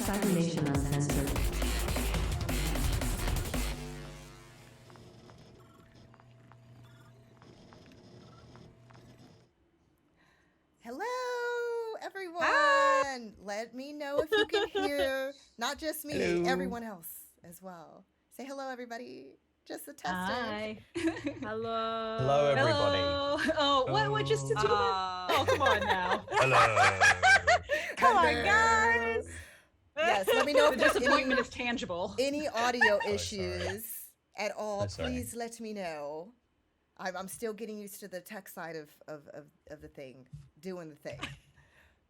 Cybernation Uncensored. Hello, everyone. Let me know if you can hear, not just me, Hello. everyone else as well. Say hello, everybody. Just a tester. Hi. Hello. Hello, everybody. Hello. Oh, what? We're just a two. Oh, come on now. Hello. Come on, Hello. guys. Yes, let me know The if there's disappointment is tangible. any audio sorry. issues at all. So sorry. Please let me know. I'm still getting used to the tech side of the thing, doing the thing.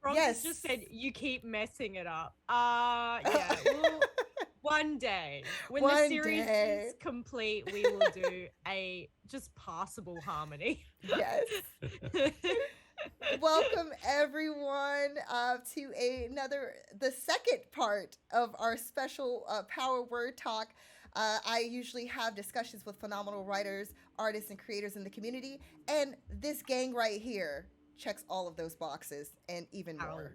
Perkins Yes. just said you keep messing it up. Yeah. Well, one day, when the One series day. is complete, we will do a just passable harmony. Yes. Welcome everyone to the second part of our special Power Word Talk. I usually have discussions with phenomenal writers, artists, and creators in the community, and this gang right here checks all of those boxes and even more.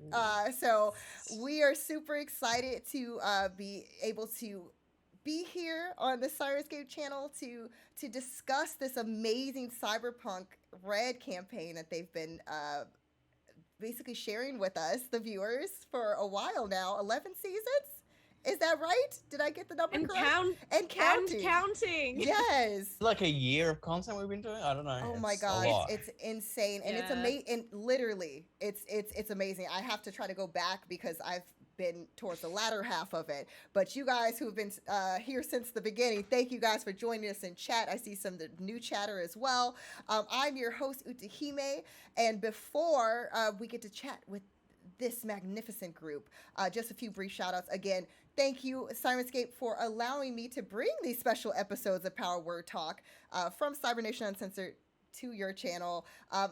So we are super excited to be able to be here on the Syrinscape channel to discuss this amazing Cyberpunk Red campaign that they've been basically sharing with us, the viewers, for a while now. 11 seasons? Is that right? Did I get the number And correct? count And counting. and counting. Yes. Like a year of content we've been doing? I don't know. Oh my It's a gosh, lot. it's insane, and it's Yeah. amazing. And literally, it's amazing. I have to try to go back because I've been towards the latter half of it. But you guys who have been here since the beginning, thank you guys for joining us in chat. I see some of the new chatter as well. I'm your host Utahime, and before we get to chat with this magnificent group, just a few brief shout outs again. Thank you, Syrinscape, for allowing me to bring these special episodes of Power Word Talk from Cybernation Uncensored to your channel.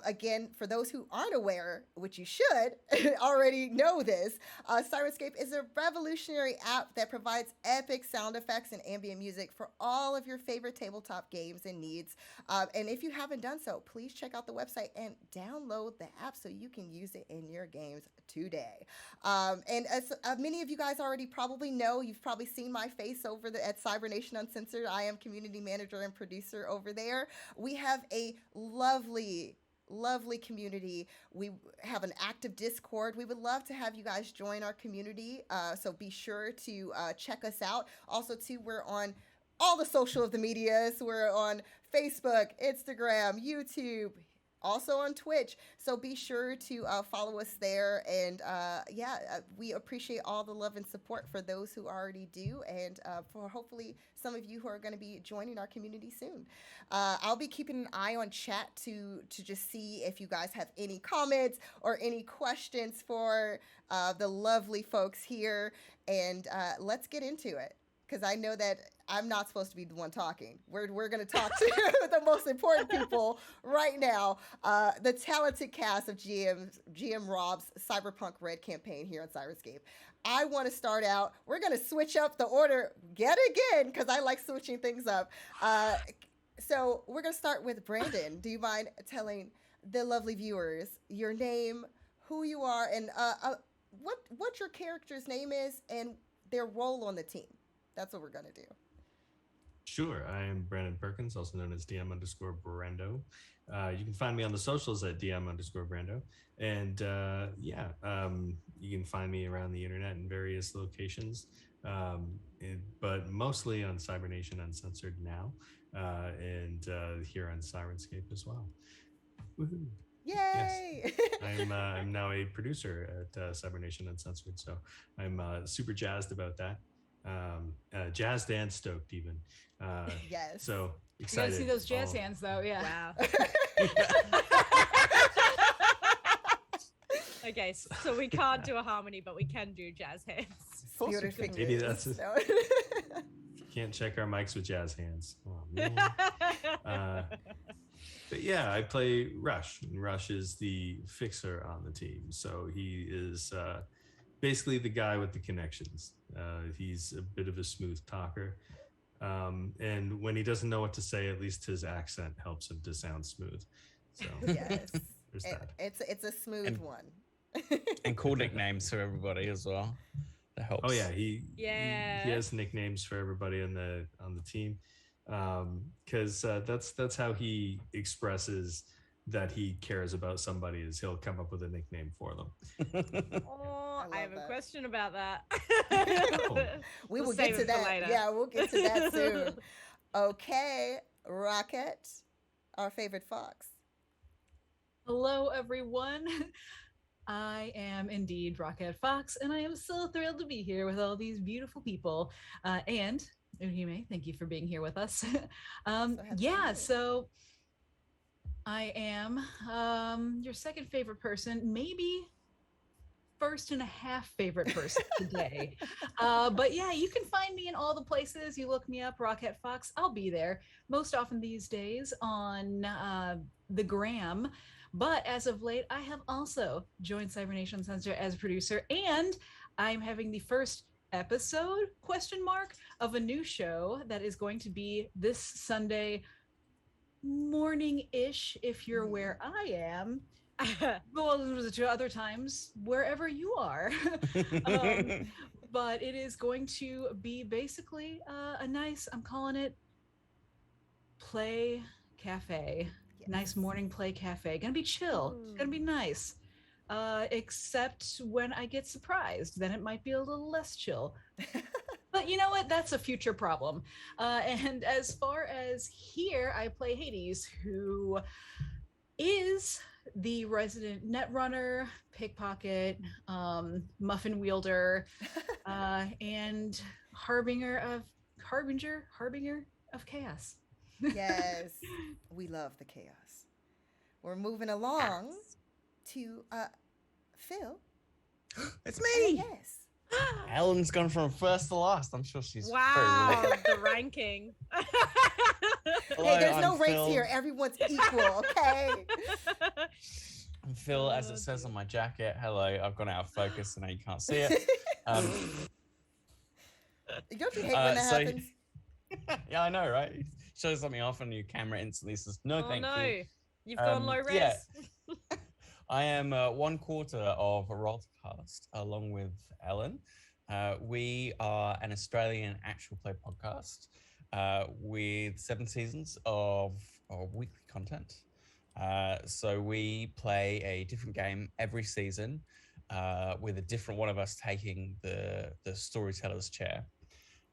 Again, for those who aren't aware, which you should already know this, Syrinscape is a revolutionary app that provides epic sound effects and ambient music for all of your favorite tabletop games and needs. And if you haven't done so, please check out the website and download the app so you can use it in your games today. And as many of you guys already probably know, you've probably seen my face over at Cybernation Uncensored. I am community manager and producer over there. We have a lovely community. We have an active Discord. We would love to have you guys join our community. So be sure to check us out. Also, too, we're on all the social of the medias. We're on Facebook, Instagram, YouTube, also on Twitch. So be sure to follow us there. And we appreciate all the love and support for those who already do, and for hopefully some of you who are going to be joining our community soon. I'll be keeping an eye on chat to just see if you guys have any comments or any questions for the lovely folks here. And let's get into it, because I know that I'm not supposed to be the one talking. We're going to talk to the most important people right now, the talented cast of GM Rob's Cyberpunk Red campaign here on Syrinscape. I want to start out. We're going to switch up the order yet again, because I like switching things up. So we're going to start with Brandon. Do you mind telling the lovely viewers your name, who you are, and what your character's name is and their role on the team? That's what we're going to do. Sure. I am Brandon Perkins, also known as DM_Brando. You can find me on the socials at DM_Brando. And you can find me around the internet in various locations, but mostly on Cybernation Uncensored now, and here on Syrinscape as well. Woohoo! Yay! Yes. I'm now a producer at Cybernation Uncensored, so I'm super jazzed about that. Jazzed and stoked even. Yes. So You excited. gotta see those jazz hands, though. Yeah. Wow. Okay, so we can't do a harmony, but we can do jazz hands. Spirit Maybe fingers. that's it. No. Can't check our mics with jazz hands. Oh, man. But yeah, I play Rush, and Rush is the fixer on the team. So he is basically the guy with the connections. He's a bit of a smooth talker. And when he doesn't know what to say, at least his accent helps him to sound smooth. So Yes. there's that. It's a smooth one. And cool nicknames for everybody as well. That helps. Oh yeah, he Yeah. he has nicknames for everybody on the team, because that's how he expresses that he cares about somebody, is he'll come up with a nickname for them. Oh, I have love a that. question about that. We We'll will save get to it for that. later. Yeah, we'll get to that soon. Okay, Rockette, our favorite fox. Hello, everyone. I am indeed Rockette Fox, and I am so thrilled to be here with all these beautiful people. And Uhime, thank you for being here with us. happy to be Yeah, here. so I am your second favorite person, maybe first and a half favorite person today. But yeah, you can find me in all the places. You look me up, Rockette Fox. I'll be there most often these days on the gram. But as of late, I have also joined Cybernation Uncensored as a producer, and I'm having the first episode of a new show that is going to be this Sunday morning-ish, if you're where I am. Well, to other times wherever you are. But it is going to be basically a nice, I'm calling it play cafe. Yes. Nice morning play cafe. Gonna be chill. It's gonna be nice. Except when I get surprised, then it might be a little less chill. But you know what? That's a future problem. And as far as here, I play Hades, who is the resident Netrunner, pickpocket, muffin wielder, and harbinger of chaos. Yes, we love the chaos. We're moving along to Phil. It's Oh, me. yes. Ellen's gone from first to last. I'm sure she's Wow, very the ranking. Hello, Hey, there's no I'm race Phil. here. Everyone's equal, okay? I'm Phil, as it says on my jacket. Hello, I've gone out of focus, so now you can't see it. Don't you hate when that happens? Yeah, I know, right? It shows something off on your camera instantly says, no, Oh thank no, you. you've gone low res. yeah. I am 1/4 of Rockette, along with Ellen. We are an Australian actual play podcast with 7 seasons of weekly content. So we play a different game every season, with a different one of us taking the storyteller's chair.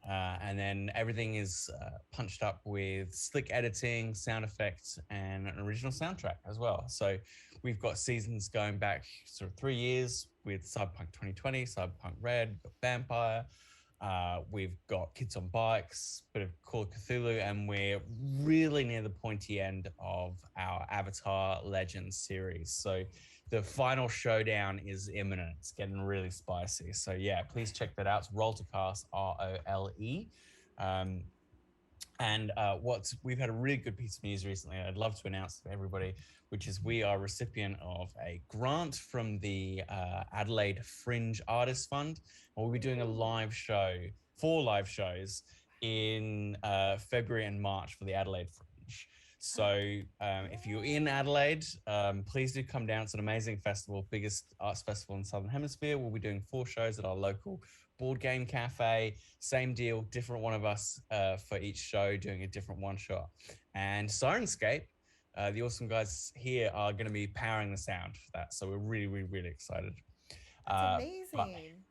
And then everything is punched up with slick editing, sound effects, and an original soundtrack as well. So we've got seasons going back sort of 3 years with Cyberpunk 2020, Cyberpunk Red, we've got Vampire, we've got Kids on Bikes, bit of Call of Cthulhu, and we're really near the pointy end of our Avatar Legends series. So the final showdown is imminent. It's getting really spicy. So yeah, please check that out. It's Rolltocast, ROLE. And we've had a really good piece of news recently. I'd love to announce to everybody, which is we are recipient of a grant from the Adelaide Fringe Artists Fund. And we'll be doing a live show, 4 live shows in February and March for the Adelaide Fringe. So if you're in Adelaide, please do come down. It's an amazing festival, biggest arts festival in the Southern Hemisphere. We'll be doing 4 shows at our local board game cafe. Same deal, different one of us for each show, doing a different one shot. And Syrinscape, the awesome guys here, are going to be powering the sound for that. So we're really, really, really excited. That's amazing.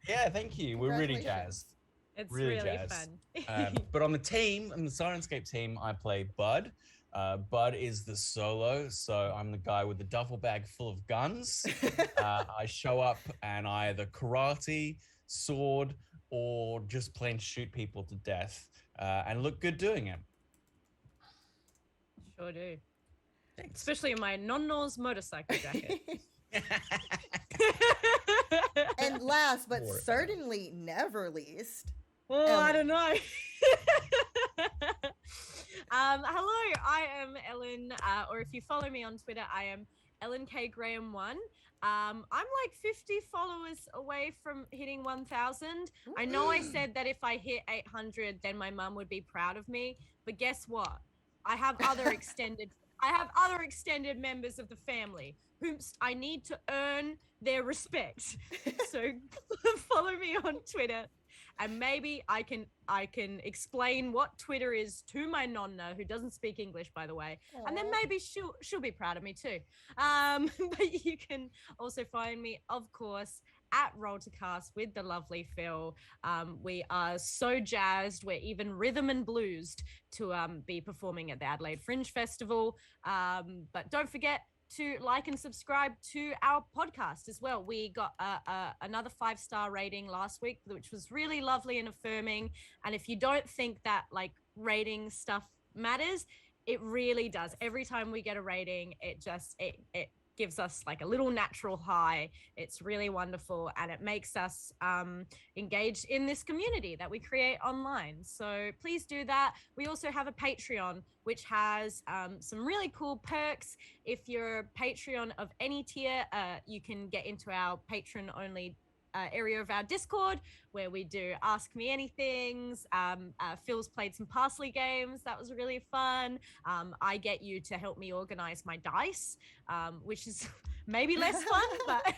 Yeah, thank you. We're really Congratulations. jazzed. It's Really really jazzed. fun. But on the team, on the Syrinscape team, I play Bud. Bud is the solo, so I'm the guy with the duffel bag full of guns. I show up and I either karate, sword, or just plain shoot people to death, and look good doing it. Sure do. Thanks. Especially in my non-nose motorcycle jacket. And last but Or- certainly never least, Oh, I Ellen. don't know. Hello, I am Ellen, or if you follow me on Twitter, I am Ellen K Graham 1. I'm like 50 followers away from hitting 1,000. I know I said that if I hit 800, then my mum would be proud of me, but guess what? I have other extended I have other extended members of the family whom I need to earn their respect. So follow me on Twitter, and maybe I can explain what Twitter is to my nonna, who doesn't speak English, by the way. Aww. And then maybe she'll be proud of me too. But you can also find me, of course, at Roll2Cast with the lovely Phil. We are so jazzed. We're even rhythm and bluesed to be performing at the Adelaide Fringe Festival. But don't forget to like and subscribe to our podcast as well. We got another 5-star rating last week, which was really lovely and affirming. And if you don't think that like rating stuff matters, it really does. Every time we get a rating, it gives us like a little natural high. It's really wonderful, and it makes us engaged in this community that we create online. So please do that. We also have a Patreon, which has some really cool perks. If you're a Patreon of any tier, you can get into our patron only area of our Discord, where we do Ask Me Anythings. Phil's played some Parsley games. That was really fun. I get you to help me organize my dice, which is maybe less fun, but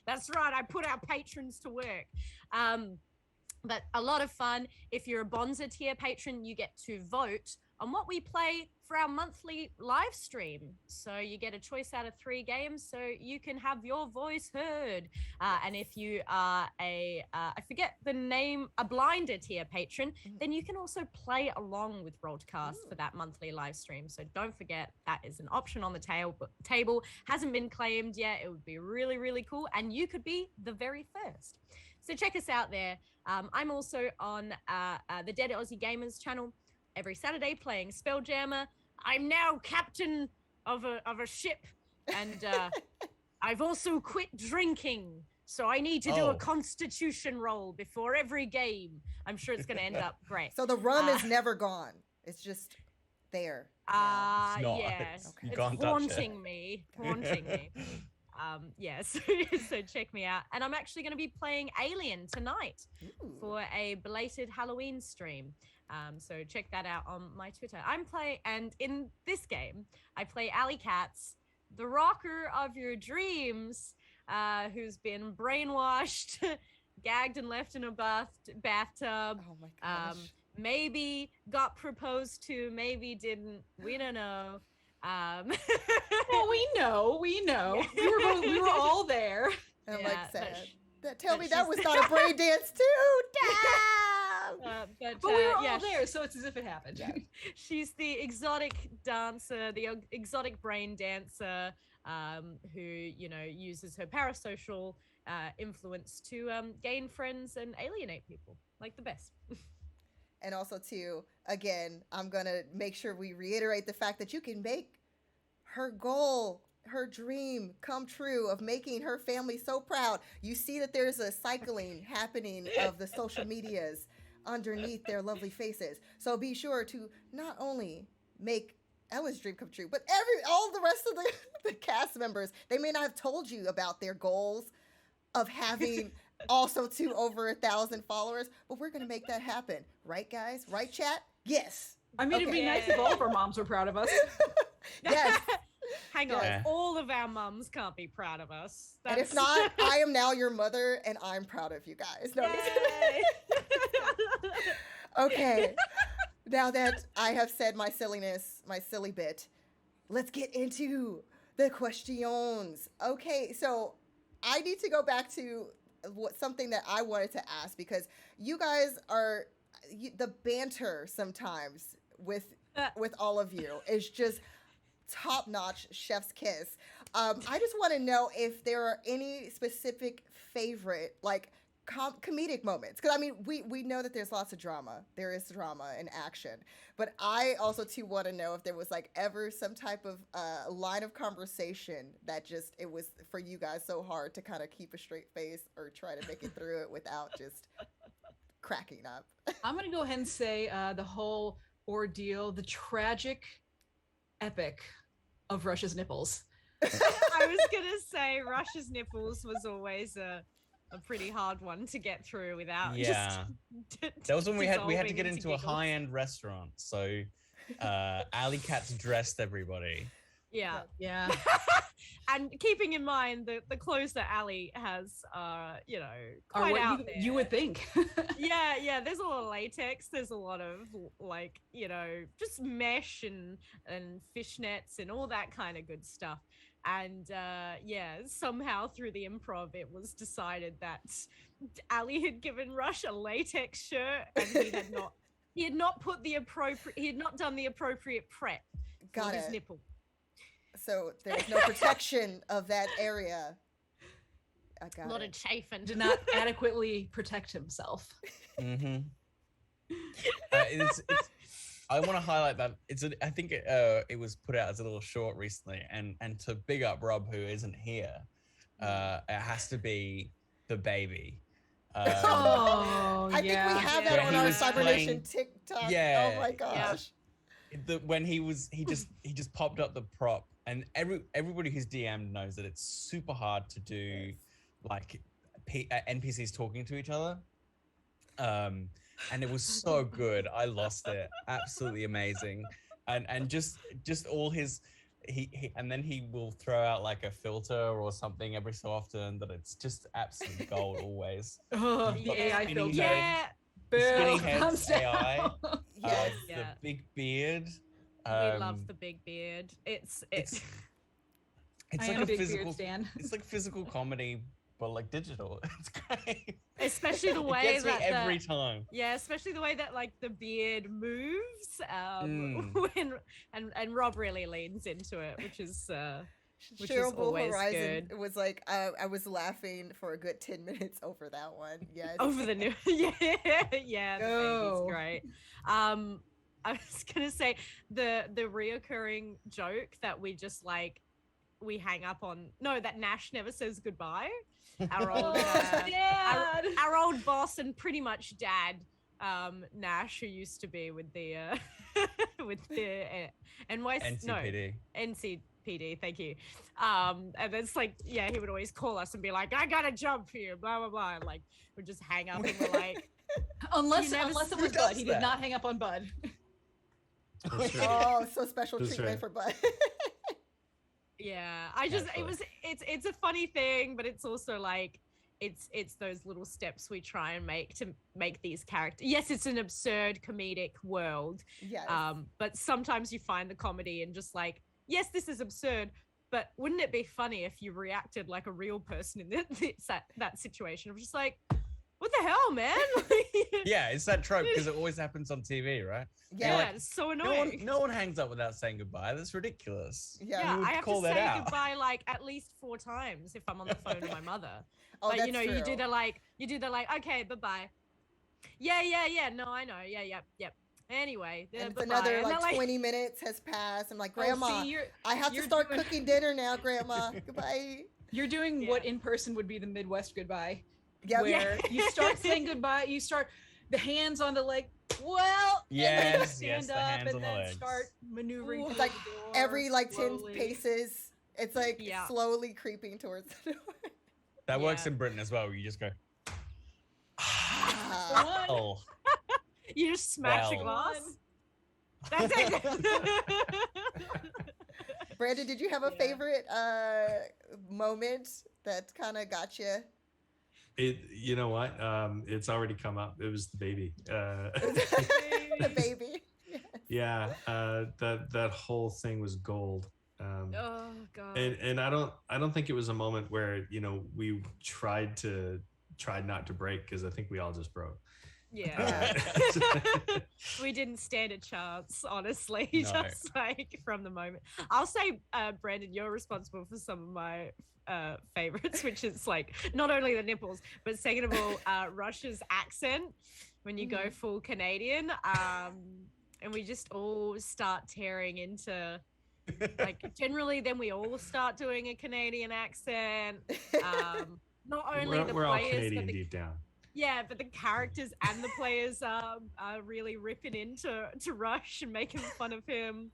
that's right. I put our patrons to work. But a lot of fun. If you're a Bonza tier patron, you get to vote on what we play for our monthly live stream. So you get a choice out of 3 games, so you can have your voice heard. And if you are I forget the name, a blinder tier patron, then you can also play along with Roll2Cast for that monthly live stream. So don't forget, that is an option on the table. Hasn't been claimed yet. It would be really, really cool. And you could be the very first. So check us out there. I'm also on the Dead Aussie Gamers channel every Saturday playing Spelljammer. I'm now captain of a ship, and I've also quit drinking. So I need to do a constitution roll before every game. I'm sure it's going to end up great. So the rum is never gone. It's just there. It's not. Yeah. You It's can't touch haunting me. Yes. So check me out. And I'm actually going to be playing Alien tonight for a belated Halloween stream. So check that out on my Twitter. And in this game, I play Alley Katz, the rocker of your dreams, who's been brainwashed, gagged and left in a bathtub. Oh my gosh. Maybe got proposed to, maybe didn't. We don't know. Well, we know. Yeah. We were all there. I'm Yeah, like sad. but Tell me she's- that was not a brain dance too. Damn. But we were yeah, all there, so it's as if it happened. Yeah. she's the exotic dancer, the exotic brain dancer, who uses her parasocial influence to gain friends and alienate people like the best. And also, too, again, I'm going to make sure we reiterate the fact that you can make her goal, her dream come true of making her family so proud. You see that there's a cycling happening of the social medias underneath their lovely faces. So be sure to not only make Ellen's dream come true, but all the rest of the cast members, they may not have told you about their goals of having also to over 1,000 followers, but we're going to make that happen. Right, guys? Right, chat? Yes. I mean, it'd be nice if all of our moms were proud of us. Yes. Hang on, Yeah. all of our mums can't be proud of us. And if not, I am now your mother, and I'm proud of you guys. No, Yay. okay. Now that I have said my silliness, my silly bit, let's get into the questions. Okay, so I need to go back to something that I wanted to ask, because you guys are the banter sometimes with all of you is just top-notch, chef's kiss. I just want to know if there are any specific favorite comedic moments, because I mean we know that there's lots of drama. There is drama and action, but I also too want to know if there was ever some type of line of conversation that just it was for you guys so hard to kind of keep a straight face or try to make it through it without just cracking up. I'm going to go ahead and say the whole ordeal, the tragic epic of Russia's nipples. I was gonna say Russia's nipples was always a pretty hard one to get through without Yeah. just That was when we had to dissolving get into a giggles. high-end restaurant, so Alley Cat's dressed everybody. Yeah. Yeah. And keeping in mind the clothes that Ali has, you know, Or quite what out there. you would think. Yeah. There's a lot of latex. There's a lot of like, you know, just mesh and fishnets and all that kind of good stuff. And somehow through the improv, it was decided that Ali had given Rush a latex shirt, and he had not done the appropriate prep for his nipple. So there's no protection of that area. I got A lot it. of chafing. Did not adequately protect himself. Mm-hmm. I want to highlight that I think it was put out as a little short recently, and to big up Rob, who isn't here, it has to be the baby. Oh, I think we have that Where on he our was Cybernation TikTok. Yeah. Oh my gosh. When he just popped up the prop, and everybody who's DM'd knows that it's super hard to do, like NPCs talking to each other. And it was so good. I lost it. Absolutely amazing. And just all his and then he will throw out like a filter or something every so often that it's just absolute gold always. Oh, You've the got AI spinning filter. head, Boo, spinning thumbs heads down. AI, Yes. the big beard. We love the big beard. It's I like am a a big physical beard stan. it's like physical comedy but like digital. It's great. especially the way it gets me that every time. Yeah, especially the way that like the beard moves. Mm. And Rob really leans into it, which is which is Shareable always Horizon. good. It was like I was laughing for a good 10 minutes over that one. Yeah. Over the new yeah, the Go. baby's great. I was gonna say the reoccurring joke that we just like we hang up on. No, that Nash never says goodbye. Our old Dad. our old boss and pretty much dad, Nash, who used to be with the NCPD. NCPD, thank you. And it's like, yeah, he would always call us and be like, I got a job for you, blah blah blah, and like we'd just hang up and we're like, Unless You never it who was does Bud. He did that? not hang up on Bud. That's right. Oh, so special That's treatment right. for Bud. yeah, I just Absolutely. it's a funny thing, but it's also like it's those little steps we try and make to make these characters. Yes, it's an absurd comedic world, Yes. but sometimes you find the comedy and just like, yes, this is absurd, but wouldn't it be funny if you reacted like a real person in that situation? I'm just like, what the hell, man? Yeah, it's that trope because it always happens on TV, right? Yeah, like, it's so No annoying. one hangs up without saying goodbye. That's ridiculous. Yeah. Yeah, You would I have call to that say out. goodbye like at least 4 times if I'm on the phone to my mother. Oh, But that's you know, true. you do the like, okay, bye-bye. Yeah, no, I know. Yeah, yep. Anyway, And it's bye-bye. another And like they're 20 minutes has passed. I'm like, Oh, Grandma, see, I have to you're start doing- cooking dinner now, Grandma. Goodbye. You're doing Yeah. what in person would be the Midwest goodbye. Yep. Where you start saying goodbye, you start the hands on the leg, well, and then you Yes, stand yes, the up hands and on the then legs. start maneuvering. Ooh. to It's like the door Every like 10 slowly. paces, it's like Yeah. slowly creeping towards the door. That works Yeah. in Britain as well. Where you just go. Ah. One. Oh. You just smash a Well. glass. That's it. Brandon, did you have a Yeah. favorite moment that kind of got you? You know what? It's already come up. It was the baby. The baby. Yeah, that whole thing was gold. Oh god. And I don't think it was a moment where we tried not to break, because I think we all just broke. Yeah. We didn't stand a chance, honestly. No. Just like from the moment. I'll say, Brandon, you're responsible for some of my favorites, which is like not only the nipples, but second of all, Rush's accent when you go full Canadian. And we just all start tearing into like generally then we all start doing a Canadian accent. Not only the we're all players, Canadian but the deep down. yeah, but the characters and the players are really ripping into Rush and making fun of him.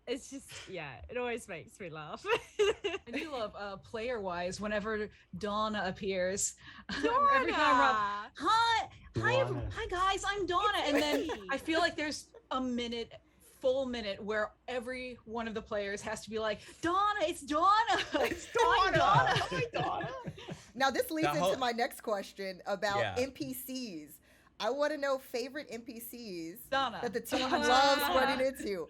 It's just, yeah, it always makes me laugh. I do love player-wise whenever Donna appears. Donna! Every time Rob, hi, Donna. hi guys, I'm Donna, and then I feel like there's a minute full minute where every one of the players has to be like, Donna, it's Donna. It's I'm Donna. Donna. Hi, Donna. Now this leads That into whole- my next question about Yeah. NPCs. I want to know favorite NPCs Donna. that the team loves running into,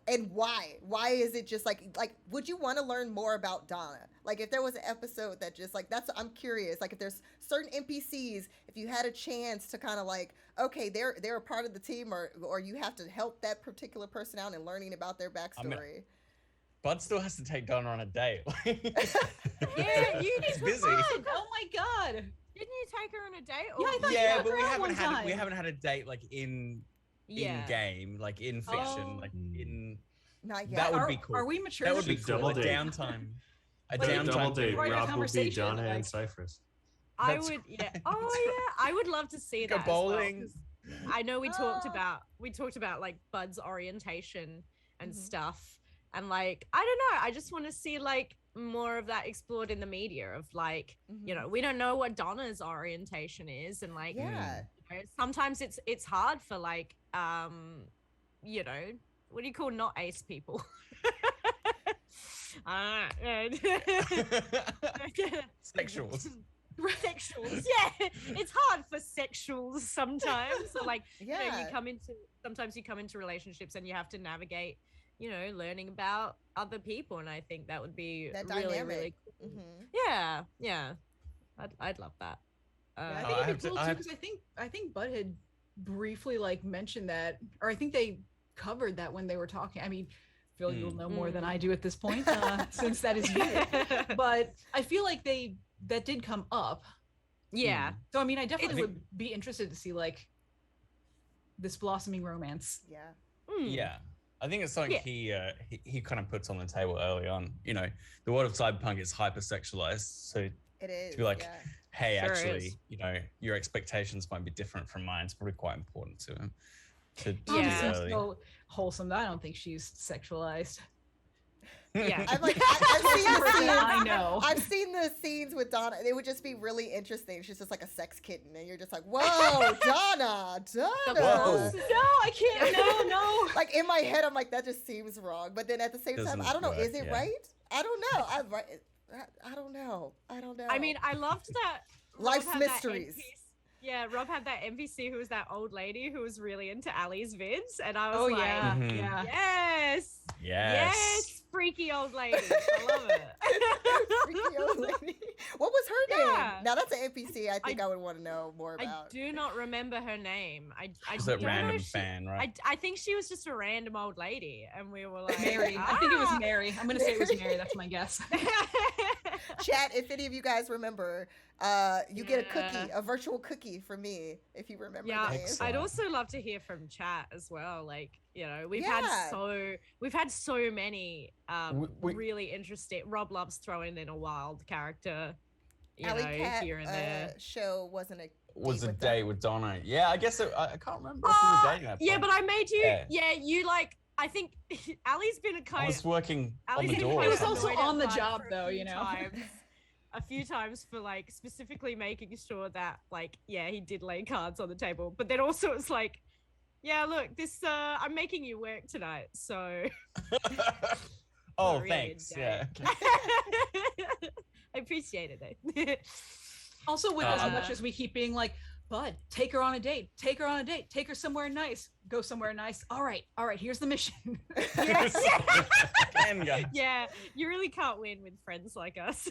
and why? Why is it just like would you want to learn more about Donna? Like if there was an episode that just like I'm curious. Like if there's certain NPCs, if you had a chance to kind of like, okay, they're a part of the team, or you have to help that particular person out and learning about their backstory. Bud still has to take Donna on a date. Yeah, you He's need busy. Bud, oh my god. Didn't you take her on a date? Yeah, I thought you Yeah, took but her we out haven't one had we time. haven't had a date like in game, like in fiction, Oh. like in. Not yet. That would are, be cool. Are we mature? That would be Should cool. double A date. downtime. A Like, Double downtime. date. Right, a Rob will be conversation, Donna and like- Cypress. I That's would, yeah. right. Oh That's yeah, I would love to see Go that. as well, bowling. 'cause I know we talked Ah. about like Bud's orientation and Mhm. stuff, and like I don't know, I just want to see like more of that explored in the media of like you know we don't know what Donna's orientation is, and like Yeah. you know, sometimes it's hard for like you know what do you call not ace people. Sexuals. Sexuals, yeah, it's hard for sexuals sometimes. So like you know, Yeah. sometimes you come into relationships and you have to navigate, you know, learning about other people, and I think that would be That really dynamic. really cool. Mhm. Yeah, I'd love that. Yeah, I I think it'd have be to- cool I too, have- because I think Bud had briefly like mentioned that, or I think they covered that when they were talking. I mean, Phil, you'll know more than I do at this point, since that is you. But I feel like that did come up. Yeah, So I mean, I definitely think- would be interested to see like this blossoming romance. Yeah. Mm. Yeah. I think it's something Yeah. he kind of puts on the table early on. You know, the world of cyberpunk is hypersexualized. So It is. to be like, yeah. hey, Sure actually, is. you know, your expectations might be different from mine. It's probably quite important to him. To Oh, Yeah. this do seems early. so wholesome. I don't think she's sexualized. Yeah. I'm like, I've seen the Person scenes. I know. I've seen the scenes with Donna. They would just be really interesting. She's just like a sex kitten, and you're just like, whoa, Donna. Whoa. No, I can't. No. Like in my head, I'm like, that just seems wrong. But then at the same time, Doesn't I don't know. work, Is it yeah. right? I don't know. I don't know. I don't know. I mean, I loved that. Rob Life's had that mysteries. Yeah, Rob had that NPC who was that old lady who was really into Ali's vids, and I was Oh like, yeah, Mhm. yeah. yes, Yes. freaky old lady. I love it. Freaky old lady. What was her Yeah. name? Now that's an NPC. I think I would want to know more I about. do not remember her name. I She's don't that know random if she- fan, right? I think she was just a random old lady, and we were like, Mary. I think it was "Ah." Mary. I'm gonna say it was Mary. That's my guess. Chat, if any of you guys remember, you get a cookie, Yeah. a virtual cookie from me, if you remember. Yeah, the name. Excellent. I'd also love to hear from chat as well. Like, you know, we've Yeah. had so many We- really interesting. Rob loves throwing in a wild character, you Alley know, Cat here and there. show wasn't a Was a with date them. with Donna. Yeah, I guess I can't remember if we were dating at that Yeah, point. but I made you. Yeah. Yeah, you like. I think Ali's been a I kind. was working on Ali's the been door. kind or of He was also annoyed at on the Bud job, for a though, few you know. times. A few times for like specifically making sure that like yeah he did lay cards on the table, but then also it's like yeah look this I'm making you work tonight so Oh, Not really a thanks. Yeah. date. I appreciated it. Also, with as Uh, much as we keep being like, Bud, take her on a date, take her on a date, take her somewhere nice, go somewhere nice. All right, here's the mission. Yes. Can go. Yeah, you really can't win with friends like us.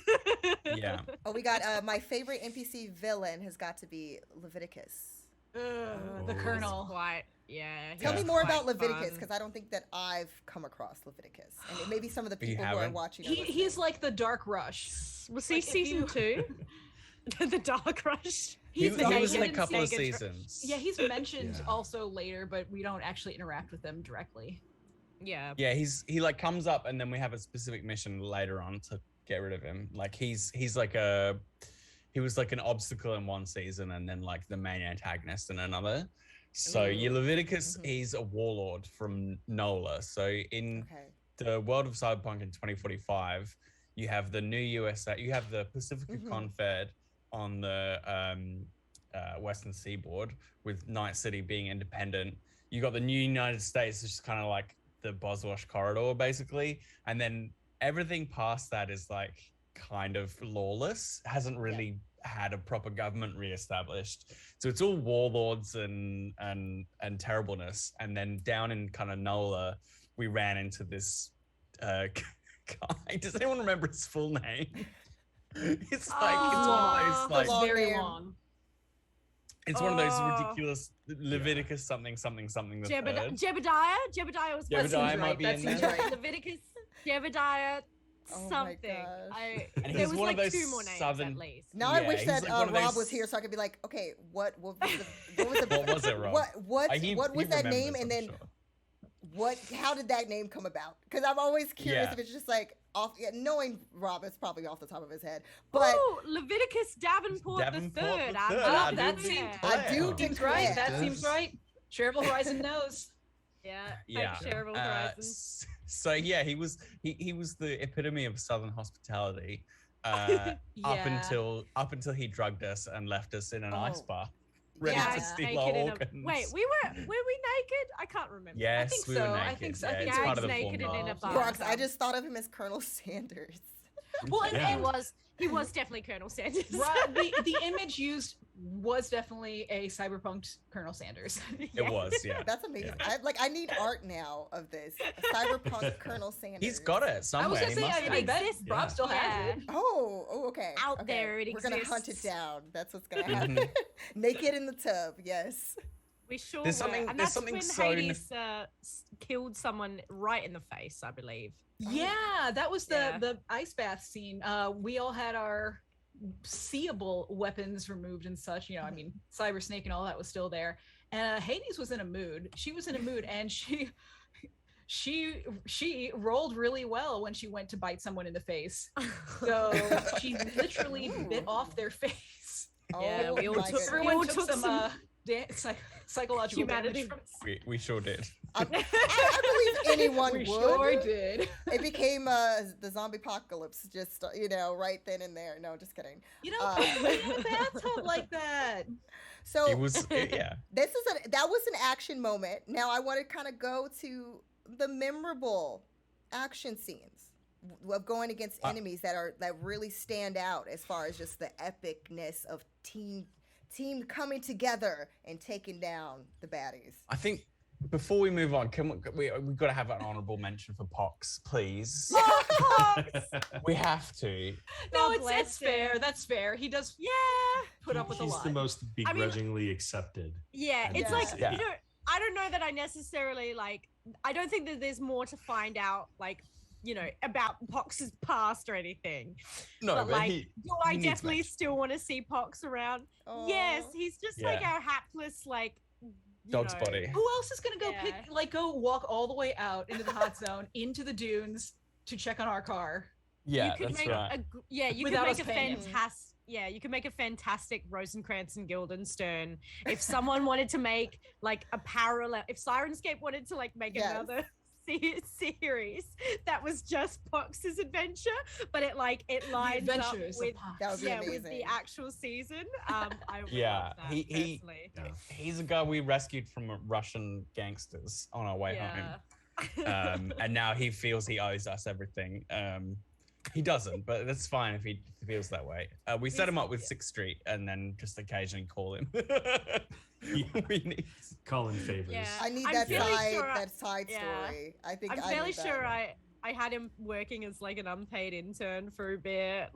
Yeah. Oh, we got my favorite NPC villain has got to be Leviticus. The Oh. Colonel. Quite, yeah. Tell me Yeah. more quite about Leviticus, fun. because I don't think that I've come across Leviticus, and maybe some of the You people who are haven't? watching. Are He's listening. like the Dark Rush. We'll see Like, if season you- 2. The Dark Rush. He, He's he was in a mentioned- couple of Sega Dra- seasons. Yeah, he's mentioned Yeah. also later, but we don't actually interact with them directly. Yeah. Yeah, he like comes up and then we have a specific mission later on to get rid of him. Like he's like he was like an obstacle in one season and then like the main antagonist in another. So Ooh. Leviticus, Mhm. he's a warlord from NOLA. So in Okay. the world of Cyberpunk in 2045, you have the new USA, you have the Pacifica Mhm. Confed on the Western Seaboard, with Night City being independent. You got the new United States, which is kind of like Boswash corridor basically, and then everything past that is like kind of lawless. Hasn't really had a proper government reestablished, so it's all warlords and terribleness. And then down in kind of NOLA, we ran into this guy. Does anyone remember his full name? It's like it's one of those like long very name. long. it's one of those ridiculous Leviticus something the third. Jebediah was Jebediah might be that in seems there. right. Leviticus, Jebediah, Oh my something. gosh. And There he's was one like of those 2 more names southern- at least. Now I Yeah, wish he's that like one of Rob those- was here so I could be like, okay, what was the What was it, Rob? what He was that name, remembers, and I'm then sure. how did that name come about? Because I'm always curious Yeah. if it's just like off. Yeah, knowing Rob, it's probably off the top of his head, but Oh, Leviticus Davenport, Davenport the third. the I third, love I Oh, do that declare. seems I do Seems seems declare. right. That Does. seems right. Chervil Horizon knows. Yeah, Yeah. thanks, Cheryl Horizon. So yeah, he was the epitome of Southern hospitality. Up Yeah. until he drugged us and left us in an Oh. ice bar, ready Yeah. to steal our naked in organs. Wait, were we naked? I can't remember. Yes, think we so. were I naked. think so. I Yeah, think it's so. part of the Gags naked and in a formula. bar. Brox, I just thought of him as Colonel Sanders. Well, and, Yeah. and He was definitely Colonel Sanders. the image used was definitely a cyberpunk Colonel Sanders. It was, yeah. That's amazing. I need art now of this. A cyberpunk Colonel Sanders. He's got it I was somewhere. gonna He say, must I have. bet exists. Rob Yeah. still has it. Oh, okay. Out okay. there it We're gonna hunt it exists. down. That's what's gonna happen. Naked in the tub. Yes. We sure There's were. something- And there's that's something when so Hades killed someone right in the face, I believe. Yeah, that was Yeah. the ice bath scene. We all had our seeable weapons removed and such. You know, I mean, Cyber Snake and all that was still there. And Hades was in a mood. She was in a mood, and she rolled really well when she went to bite someone in the face. So she literally bit off their face. Yeah, Oh we all my took- goodness. Everyone all took took some some psychological humanity. damage from We sure did. I believe anyone we would. sure did. It became the zombie apocalypse, just right then and there. No, just kidding. You know, put me in a bathtub like that. So It was, yeah. that was an action moment. Now I want to kind of go to the memorable action scenes of going against enemies that really stand out as far as just the epicness of team coming together and taking down the baddies. I think before we move on, we've got to have an honorable mention for Pox, please. We have to. No, God it's bless fair. him. That's fair. He does Yeah. put up with a He's lot. the most begrudgingly accepted. Yeah, And it's Yeah. like Yeah. I don't know that I necessarily I don't think that there's more to find out about Pox's past or anything. No, but but he do I needs definitely mention. still want to see Pox around? Aw. Yes, he's just like Yeah. our hapless Dog's body. Who else is gonna go Yeah. go walk all the way out into the hot zone, into the dunes to check on our car? Yeah, you could that's make right. you Without could us make a paying him. fantastic you could make a fantastic Rosencrantz and Guildenstern if someone wanted to make a parallel, if Syrinscape wanted to make Yes. another series that was just Pox's adventure, but it lines up Adventures of with Pox. That would be with amazing. the actual season. I would Yeah, love that he- personally. Yeah. He's a guy we rescued from Russian gangsters on our way home. And now he feels he owes us everything. He doesn't, but that's fine if he feels that way. We set him up with 6th Street and then just occasionally call him. We need... Calling favors. Yeah. I need I'm that fairly side sure story. I think I'm I fairly need that. sure I had him working as an unpaid intern for a bit,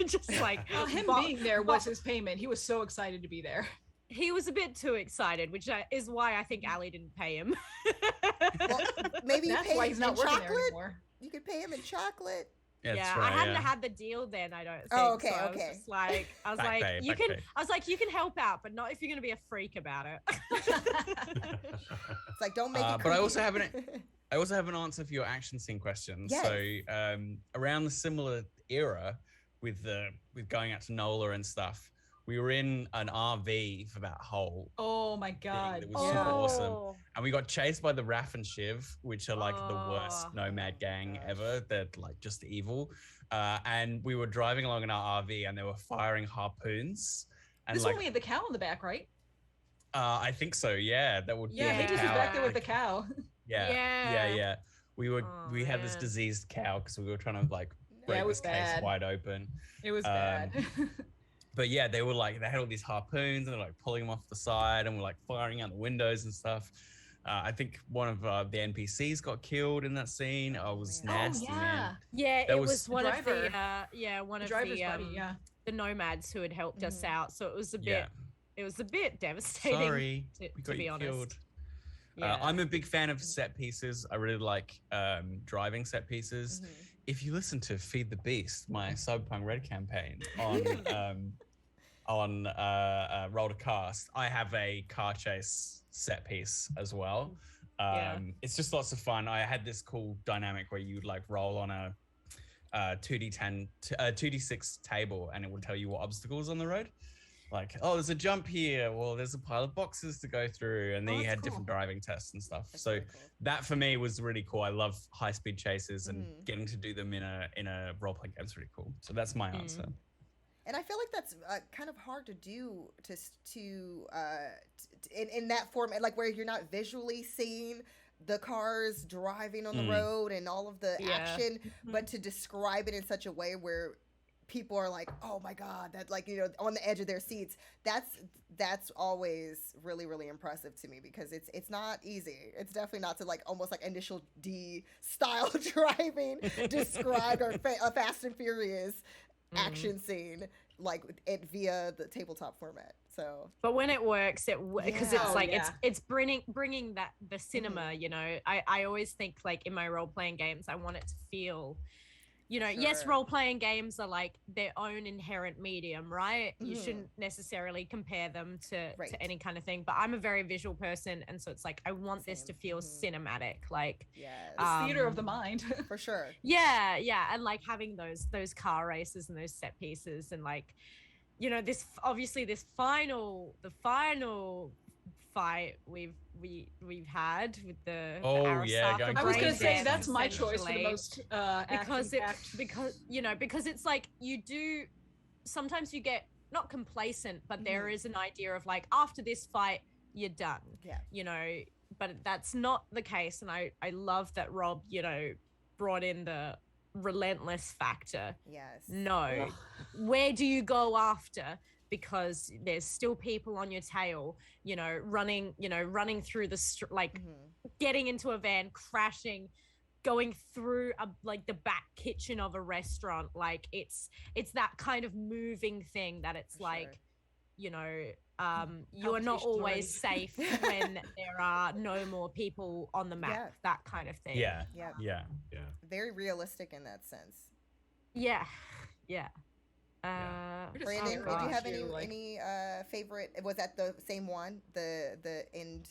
just Him bo- being there was his payment. He was so excited to be there. he was a bit too excited, which is why I think Ali didn't pay him. Well, maybe you That's pay why him he's in not working there chocolate. anymore. You could pay him in chocolate. Yeah, that's yeah, right, I hadn't yeah. had the deal then. I don't think. Oh, okay, so I okay. was just like, I was Back like, pay, you back can. pay. I was like, you can help out, but not if you're gonna be a freak about it. It's like don't make it. But I also creepy. have an answer for your action scene question. Yes. So around the similar era with going out to NOLA and stuff, we were in an RV for that whole Oh my god. that was super awesome. And we got chased by the Raph and Shiv, which are the worst Oh. nomad gang ever. They're just evil. And we were driving along in our RV and they were firing harpoons. And This one we had the cow in the back, right? I think so, yeah. That would Yeah, be Hades was cow. back there with the cow. Yeah. We had this man. diseased cow because we were trying to like break it was this case bad. wide open. It was bad. But yeah, they had all these harpoons and they're like pulling them off the side and we're like firing out the windows and stuff. I think one of the NPCs got killed in that scene. I was nasty, man. Yeah, That it was was one the of the driver. one of Driver's the buddy, the nomads who had helped us out. So it was a bit Yeah. it was a bit devastating. Sorry, to we got be you honest. killed. Yeah. I'm a big fan of set pieces. I really like driving set pieces. If you listen to Feed the Beast, my Cyberpunk Red campaign on Roll to Cast, I have a car chase set piece as well. It's just lots of fun. I had this cool dynamic where you'd like roll on a 2d6 table and it would tell you what obstacles on the road. Like, oh, there's a jump here. Well, there's a pile of boxes to go through, and then you had different driving tests and stuff. That's so really cool. that for me was really cool. I love high-speed chases, and getting to do them in a role-playing game is really cool. So that's my answer. And I feel like that's kind of hard to do in that format, like where you're not visually seeing the cars driving on the road and all of the action, but to describe it in such a way where people are like, oh my God, that, like, you know, on the edge of their seats. That's always really, really impressive to me because it's not easy. It's definitely not to like almost like Initial D style driving described or a Fast and Furious action scene like it via the tabletop format. So, but when it works, because it's like it's bringing that the cinema. You know, I always think like in my role playing games, I want it to feel. You know, yes, role-playing games are like their own inherent medium, right? You shouldn't necessarily compare them to any kind of thing. But I'm a very visual person, and so it's like I want this to feel cinematic, like theater of the mind, for sure. Yeah, and like having those car races and those set pieces, and like, you know, the final fight we've had with the Arasaka I was gonna say that's my choice for the most because it's like you do sometimes you get not complacent, but there is an idea of like after this fight you're done, you know, but that's not the case. And I love that Rob, you know, brought in the relentless factor. Where do you go after? Because there's still people on your tail, you know, running through the getting into a van, crashing, going through like the back kitchen of a restaurant. Like it's that kind of moving thing that it's like, you know, you are not always safe when there are no more people on the map, that kind of thing. Yeah. Very realistic in that sense. Brandon, did you have any favorite? Was that the same one, the end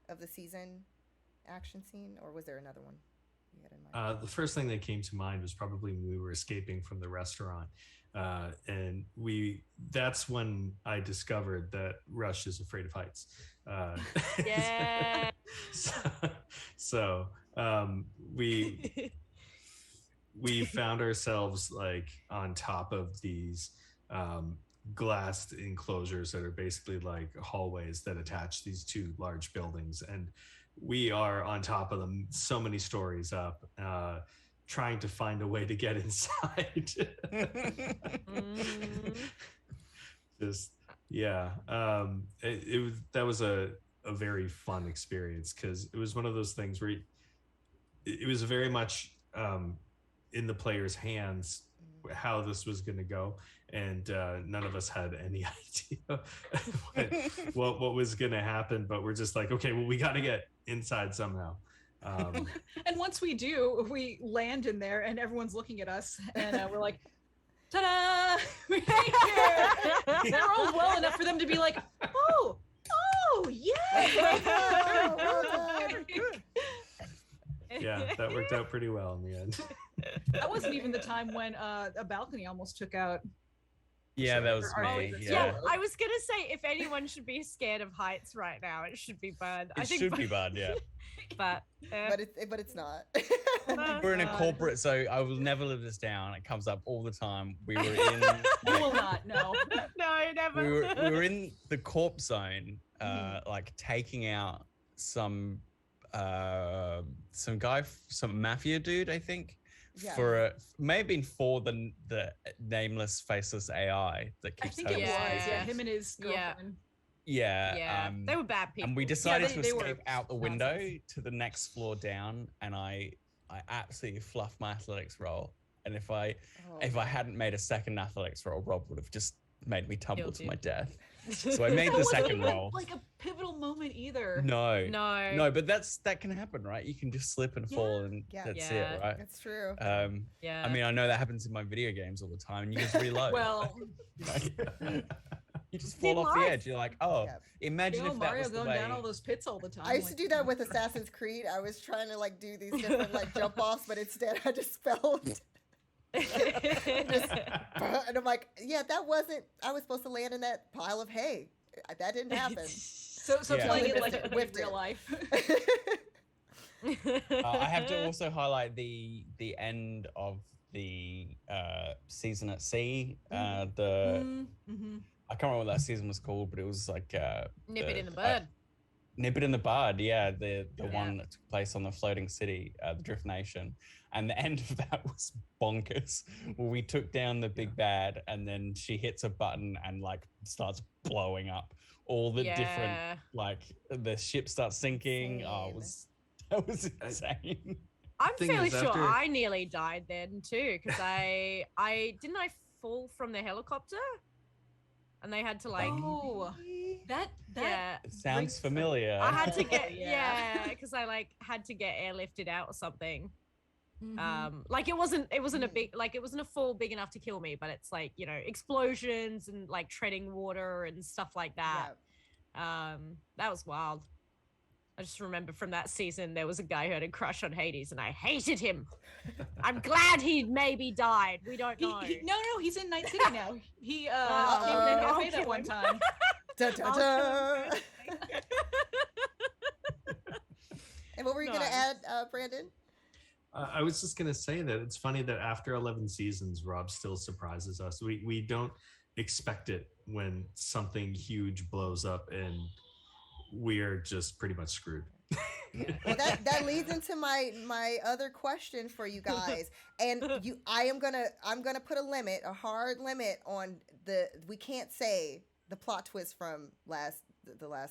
of the season action scene, or was there another one you had in mind? The first thing that came to mind was probably when we were escaping from the restaurant, and that's when I discovered that Rush is afraid of heights. So we found ourselves like on top of these glassed enclosures that are basically like hallways that attach these two large buildings, and we are on top of them so many stories up, trying to find a way to get inside. That was a very fun experience because it was one of those things where it was very much in the player's hands how this was going to go, and none of us had any idea what was going to happen, but we're just like, okay, well, we got to get inside somehow. And once we do, we land in there and everyone's looking at us and we're like, ta-da, we're here. They're all well enough for them to be like, oh yeah. Yeah, that worked out pretty well in the end. That wasn't even the time when a balcony almost took out. Yeah, that was me. Yeah, I was gonna say if anyone should be scared of heights right now, it should be Bud. It should be Bud, yeah. but it's not. We're in a corporate, so I will never live this down. It comes up all the time. We were in. You will not. No. No, never. We were in the corp zone, like taking out some some guy, some mafia dude, I think, Yeah. for may have been for the nameless, faceless AI that I keeps think it was. having Yeah, escapes. him and his Yeah. girlfriend. Yeah, They were bad people. and we decided to they were escape out the window nonsense. to the next floor down, and I absolutely fluffed my athletics roll. And if I hadn't made a second athletics roll, Rob would have just made me tumble Killed to you. my death. So I made That the wasn't second even, roll. like a pivotal moment either. No, but that can happen, right? You can just slip and fall, and that's Yeah. it, right? It's true. Yeah. I mean, I know that happens in my video games all the time, and you just reload. Well, you just fall off the edge. You're like, oh, Yeah. imagine you know, if that Mario was the going way. down all those pits all the time. I used to do that with Assassin's Creed. I was trying to like do these different like jump offs, but instead I just fell. And I'm like, yeah, that wasn't. I was supposed to land in that pile of hay. That didn't happen. So Yeah. playing it like in Whiffed real it. life. I have to also highlight the end of the season at sea. Mm-hmm. I can't remember what that season was called, but it was like Nip it in the bud. Nip it in the bud, yeah, the Yeah. one that took place on the floating city, the Drift Nation, and the end of that was bonkers. Where we took down the big bad, and then she hits a button and like starts blowing up all the different, like the ship starts sinking. Oh, that was insane. I'm Thing fairly is, sure after- I nearly died then too, because I didn't I fall from the helicopter, and they had to like Oh, that yeah. It sounds rings- familiar. I had to get Yeah. because I like had to get airlifted out or something. Mhm. Like it wasn't a big, like it wasn't a fall big enough to kill me, but it's like, you know, explosions and like treading water and stuff like that. That was wild. I just remember from that season there was a guy who had a crush on Hades and I hated him. I'm glad he maybe died. We don't know. No, he's in Night City now. He came to I'll cafe that kill one him. time. Da, da, da. And what were you gonna Nice. add, Brandon? I was just gonna say that it's funny that after 11 seasons, Rob still surprises us. We don't expect it when something huge blows up, and we're just pretty much screwed. Well, that leads into my other question for you guys. And I'm gonna put a hard limit on we can't say the plot twist from the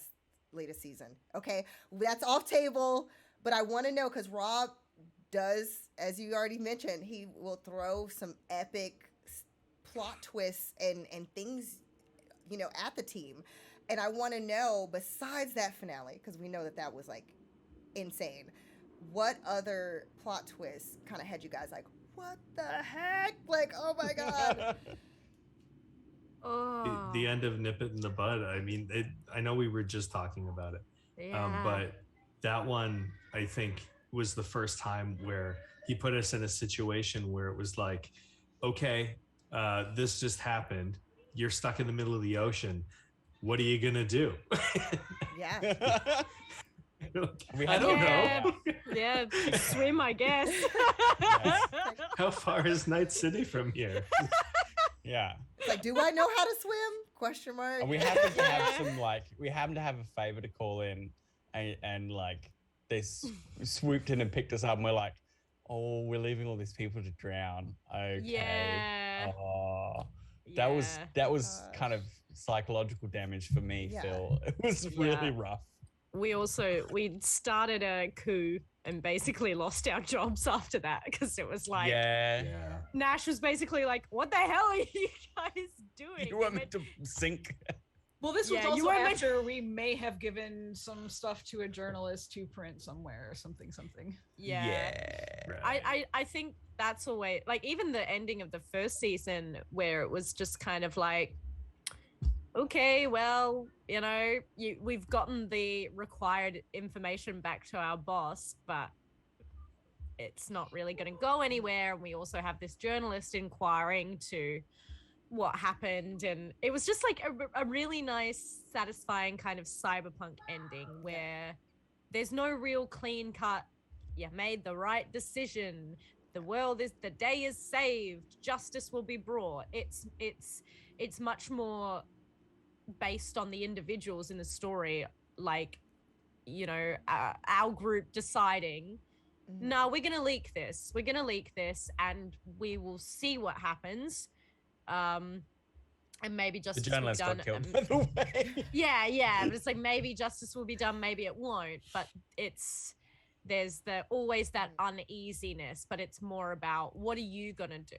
latest season. Okay, that's off table. But I want to know, because Rob does, as you already mentioned, he will throw some epic plot twists and things, you know, at the team. And I want to know, besides that finale, because we know that was like insane, what other plot twists kind of had you guys like, what the heck? Like, oh my God. Oh, The end of Nip It in the Bud. I mean, I know we were just talking about it, yeah. but that one, I think, was the first time where he put us in a situation where it was like, okay, this just happened. You're stuck in the middle of the ocean. What are you gonna do? Yeah. I don't know. Yeah, swim, I guess. How far is Night City from here? Yeah. It's like, do I know how to swim? Question mark. And we happen to have a favor to call in, and like they swooped in and picked us up, and we're like, oh, we're leaving all these people to drown. Okay. Yeah. Oh, that was Gosh. kind of psychological damage for me, Yeah. Phil. It was really rough. We started a coup and basically lost our jobs after that, because it was like Yeah. Nash was basically like, what the hell are you guys doing? You want me to sink? Well, this was Yeah, you also weren't meant- after we may have given some stuff to a journalist to print somewhere or something. I think that's always like, even the ending of the first season where it was just kind of like, okay, well, you know, we've gotten the required information back to our boss, but it's not really going to go anywhere. And we also have this journalist inquiring to what happened, and it was just like a really nice, satisfying kind of cyberpunk ending where there's no real clean cut, you made the right decision, the day is saved, justice will be brought. It's much more based on the individuals in the story, like our group deciding, no, we're gonna leak this. We're gonna leak this, and we will see what happens. And maybe The justice will be journalist done. got killed, by the way. Yeah. But it's like maybe justice will be done, maybe it won't. But there's always that uneasiness. But it's more about what are you gonna do?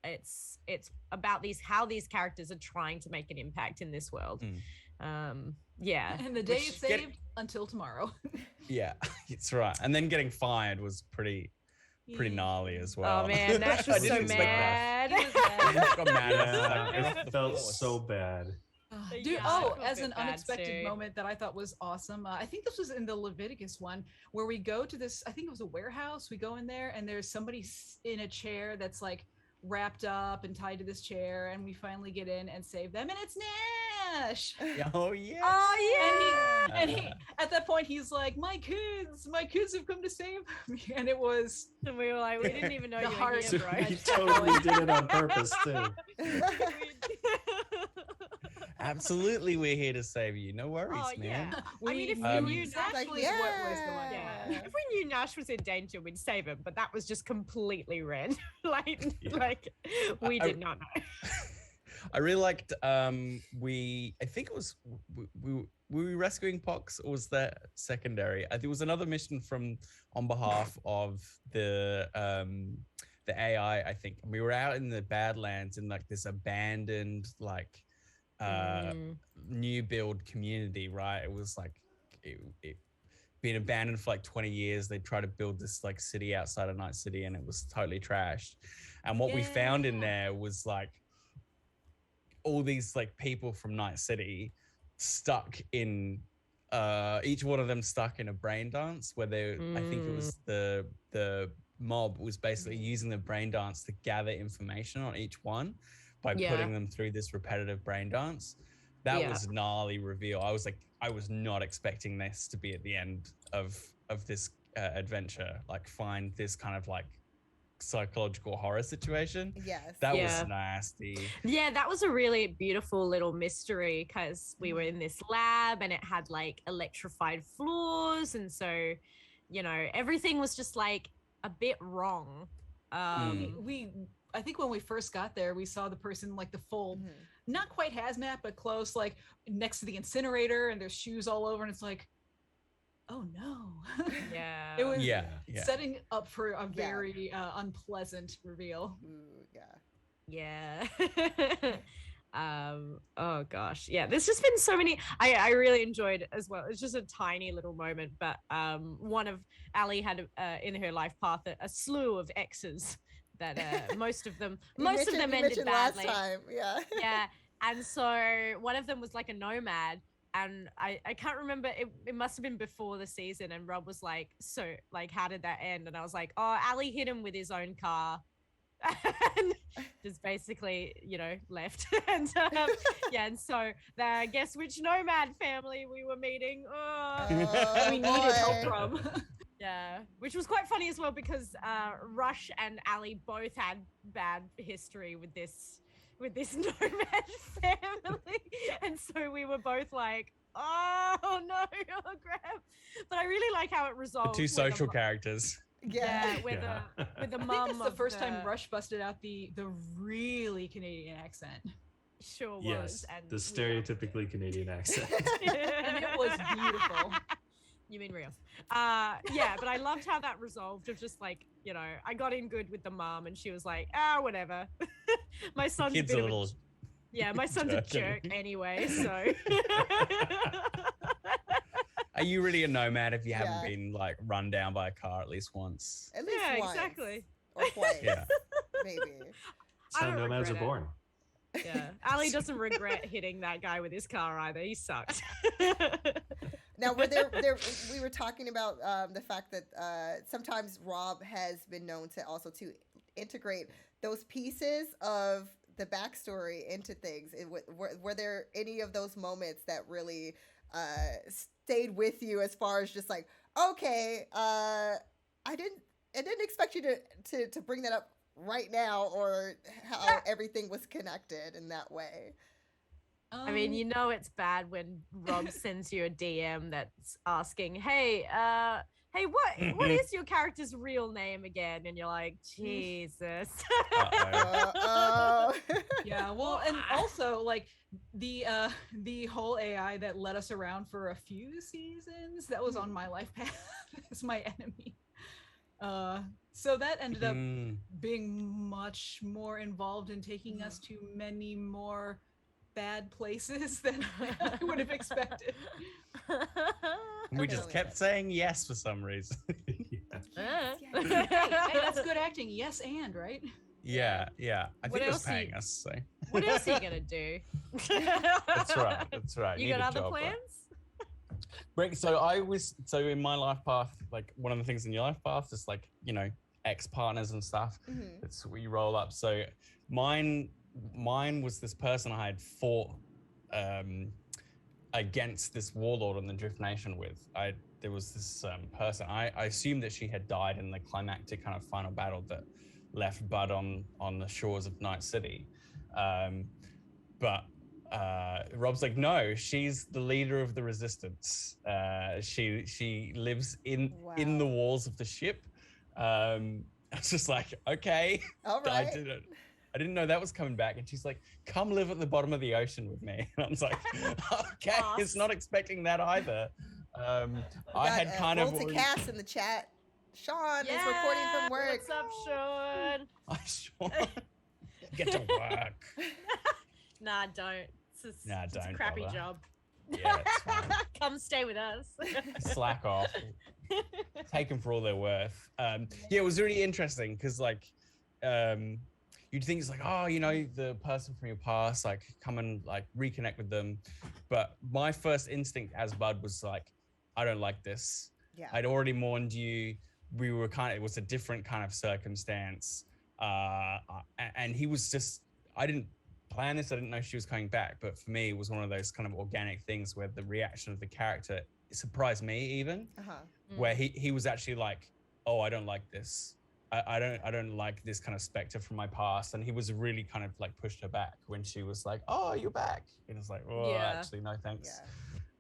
It's about how these characters are trying to make an impact in this world. Yeah. And the day is saved until tomorrow. Yeah, it's right. And then getting fired was pretty gnarly as well. Oh man, Nash was so mad. He was mad. Nash got mad. Yeah, it felt so bad. Dude, Yeah, I felt as a an bit bad unexpected too. moment that I thought was awesome. I think this was in the Leviticus one where we go to this, I think it was a warehouse. We go in there and there's somebody in a chair that's like wrapped up and tied to this chair, and we finally get in and save them, and it's Nash. Oh yeah. Oh And he at that point he's like, my kids have come to save me. And it was And we were like, we didn't even know The you were heart- here, bro. He totally did it on purpose too. Absolutely, we're here to save you. No worries, Oh, man. yeah. we mean, if we knew knew exactly Nash- what was going Yeah. on. If we knew Nash was in danger, we'd save him, but that was just completely random. Yeah. We did not know. I really liked. I think it was were we rescuing Pox, or was that secondary? I think it was another mission on behalf of the AI. I think we were out in the Badlands in like this abandoned new build community, right? It was like it been abandoned for like 20 years. They tried to build this like city outside of Night City, and it was totally trashed. And what we found in there was like all these like people from Night City stuck in each one of them stuck in a brain dance where I think it was the mob was basically using the brain dance to gather information on each one by putting them through this repetitive brain dance. That was gnarly reveal. I was not expecting this to be at the end of this adventure, like find this kind of like psychological horror situation. Yes. That was nasty. Yeah, that was a really beautiful little mystery because we were in this lab and it had like electrified floors, and so everything was just like a bit wrong. I think when we first got there, we saw the person like the full, not quite hazmat, but close, like next to the incinerator, and there's shoes all over, and it's like, oh no. Yeah. It was setting up for a very unpleasant reveal. Ooh, Yeah. Oh gosh. Yeah, there's just been so many. I really enjoyed as well. It's just a tiny little moment, but one of Ali had in her life path a slew of exes that most of them ended badly. Last time. Yeah. And so one of them was like a nomad, and I can't remember, it must have been before the season, and Rob was like, so like how did that end? And I was like, oh, Ali hit him with his own car. And just basically left. And and so guess which nomad family we were meeting. We needed help from. Yeah, which was quite funny as well because Rush and Ali both had bad history with this nomad family, and so we were both like, oh no, oh crap. But I really like how it resolved. The two social characters. With the mom. I think that's the first time time Rush busted out the really Canadian accent. Sure was. Yes, and the stereotypically Canadian accent. And it was beautiful. You mean real? Yeah, but I loved how that resolved of just like, I got in good with the mom and she was like, whatever. My son's Kid's a little my son's a jerk anyway, so. Are you really a nomad if you haven't been like run down by a car at least once? At least once. Exactly. Or twice. Maybe. That's how nomads are born. Yeah. Ali doesn't regret hitting that guy with his car either. He sucked. Now, we were talking about the fact that sometimes Rob has been known to also to integrate those pieces of the backstory into things. Were there any of those moments that really stayed with you as far as just like, okay, I didn't expect you to bring that up right now, or how everything was connected in that way? I mean, you know it's bad when Rob sends you a DM that's asking, "Hey, what is your character's real name again?" And you're like, "Jesus." Uh-oh. Yeah, well, and also like the whole AI that led us around for a few seasons, that was on my life path as my enemy. So that ended up being much more involved in taking us to many more bad places than I would have expected. We just kept saying yes for some reason. Hey, that's good acting. Yes, and right? Yeah. I think it was else paying us. So. What else are you gonna do? That's right. You Need got a other job, plans? Right? So in my life path, like one of the things in your life path is like, you know, ex-partners and stuff. That's where you roll up. So mine was this person I had fought against this warlord on the Drift Nation with. There was this person, I assumed that she had died in the climactic kind of final battle that left Bud on the shores of Night City. But Rob's like, no, she's the leader of the resistance. She lives in the walls of the ship. I was just like, okay. All right. I didn't know that was coming back. And she's like, come live at the bottom of the ocean with me. And I was like, okay, it's not expecting that either. I had kind of Cast in the chat. Sean is reporting from work. What's up, Sean? Hi, Sean. Get to work. Nah, don't. It's a crappy bother. job. Yeah, it's fine. Come stay with us. Slack off. Take them for all they're worth. Yeah, it was really interesting because like you'd think it's like, oh, you know, the person from your past, like come and like reconnect with them. But my first instinct as Bud was like, I don't like this. Yeah. I'd already mourned you. It was a different kind of circumstance. And he was just, I didn't plan this. I didn't know she was coming back. But for me, it was one of those kind of organic things where the reaction of the character surprised me even, where he was actually like, oh, I don't like this. I don't like this kind of specter from my past. And he was really kind of like pushed her back when she was like, oh, you're back. And it's like, oh, actually, no, thanks.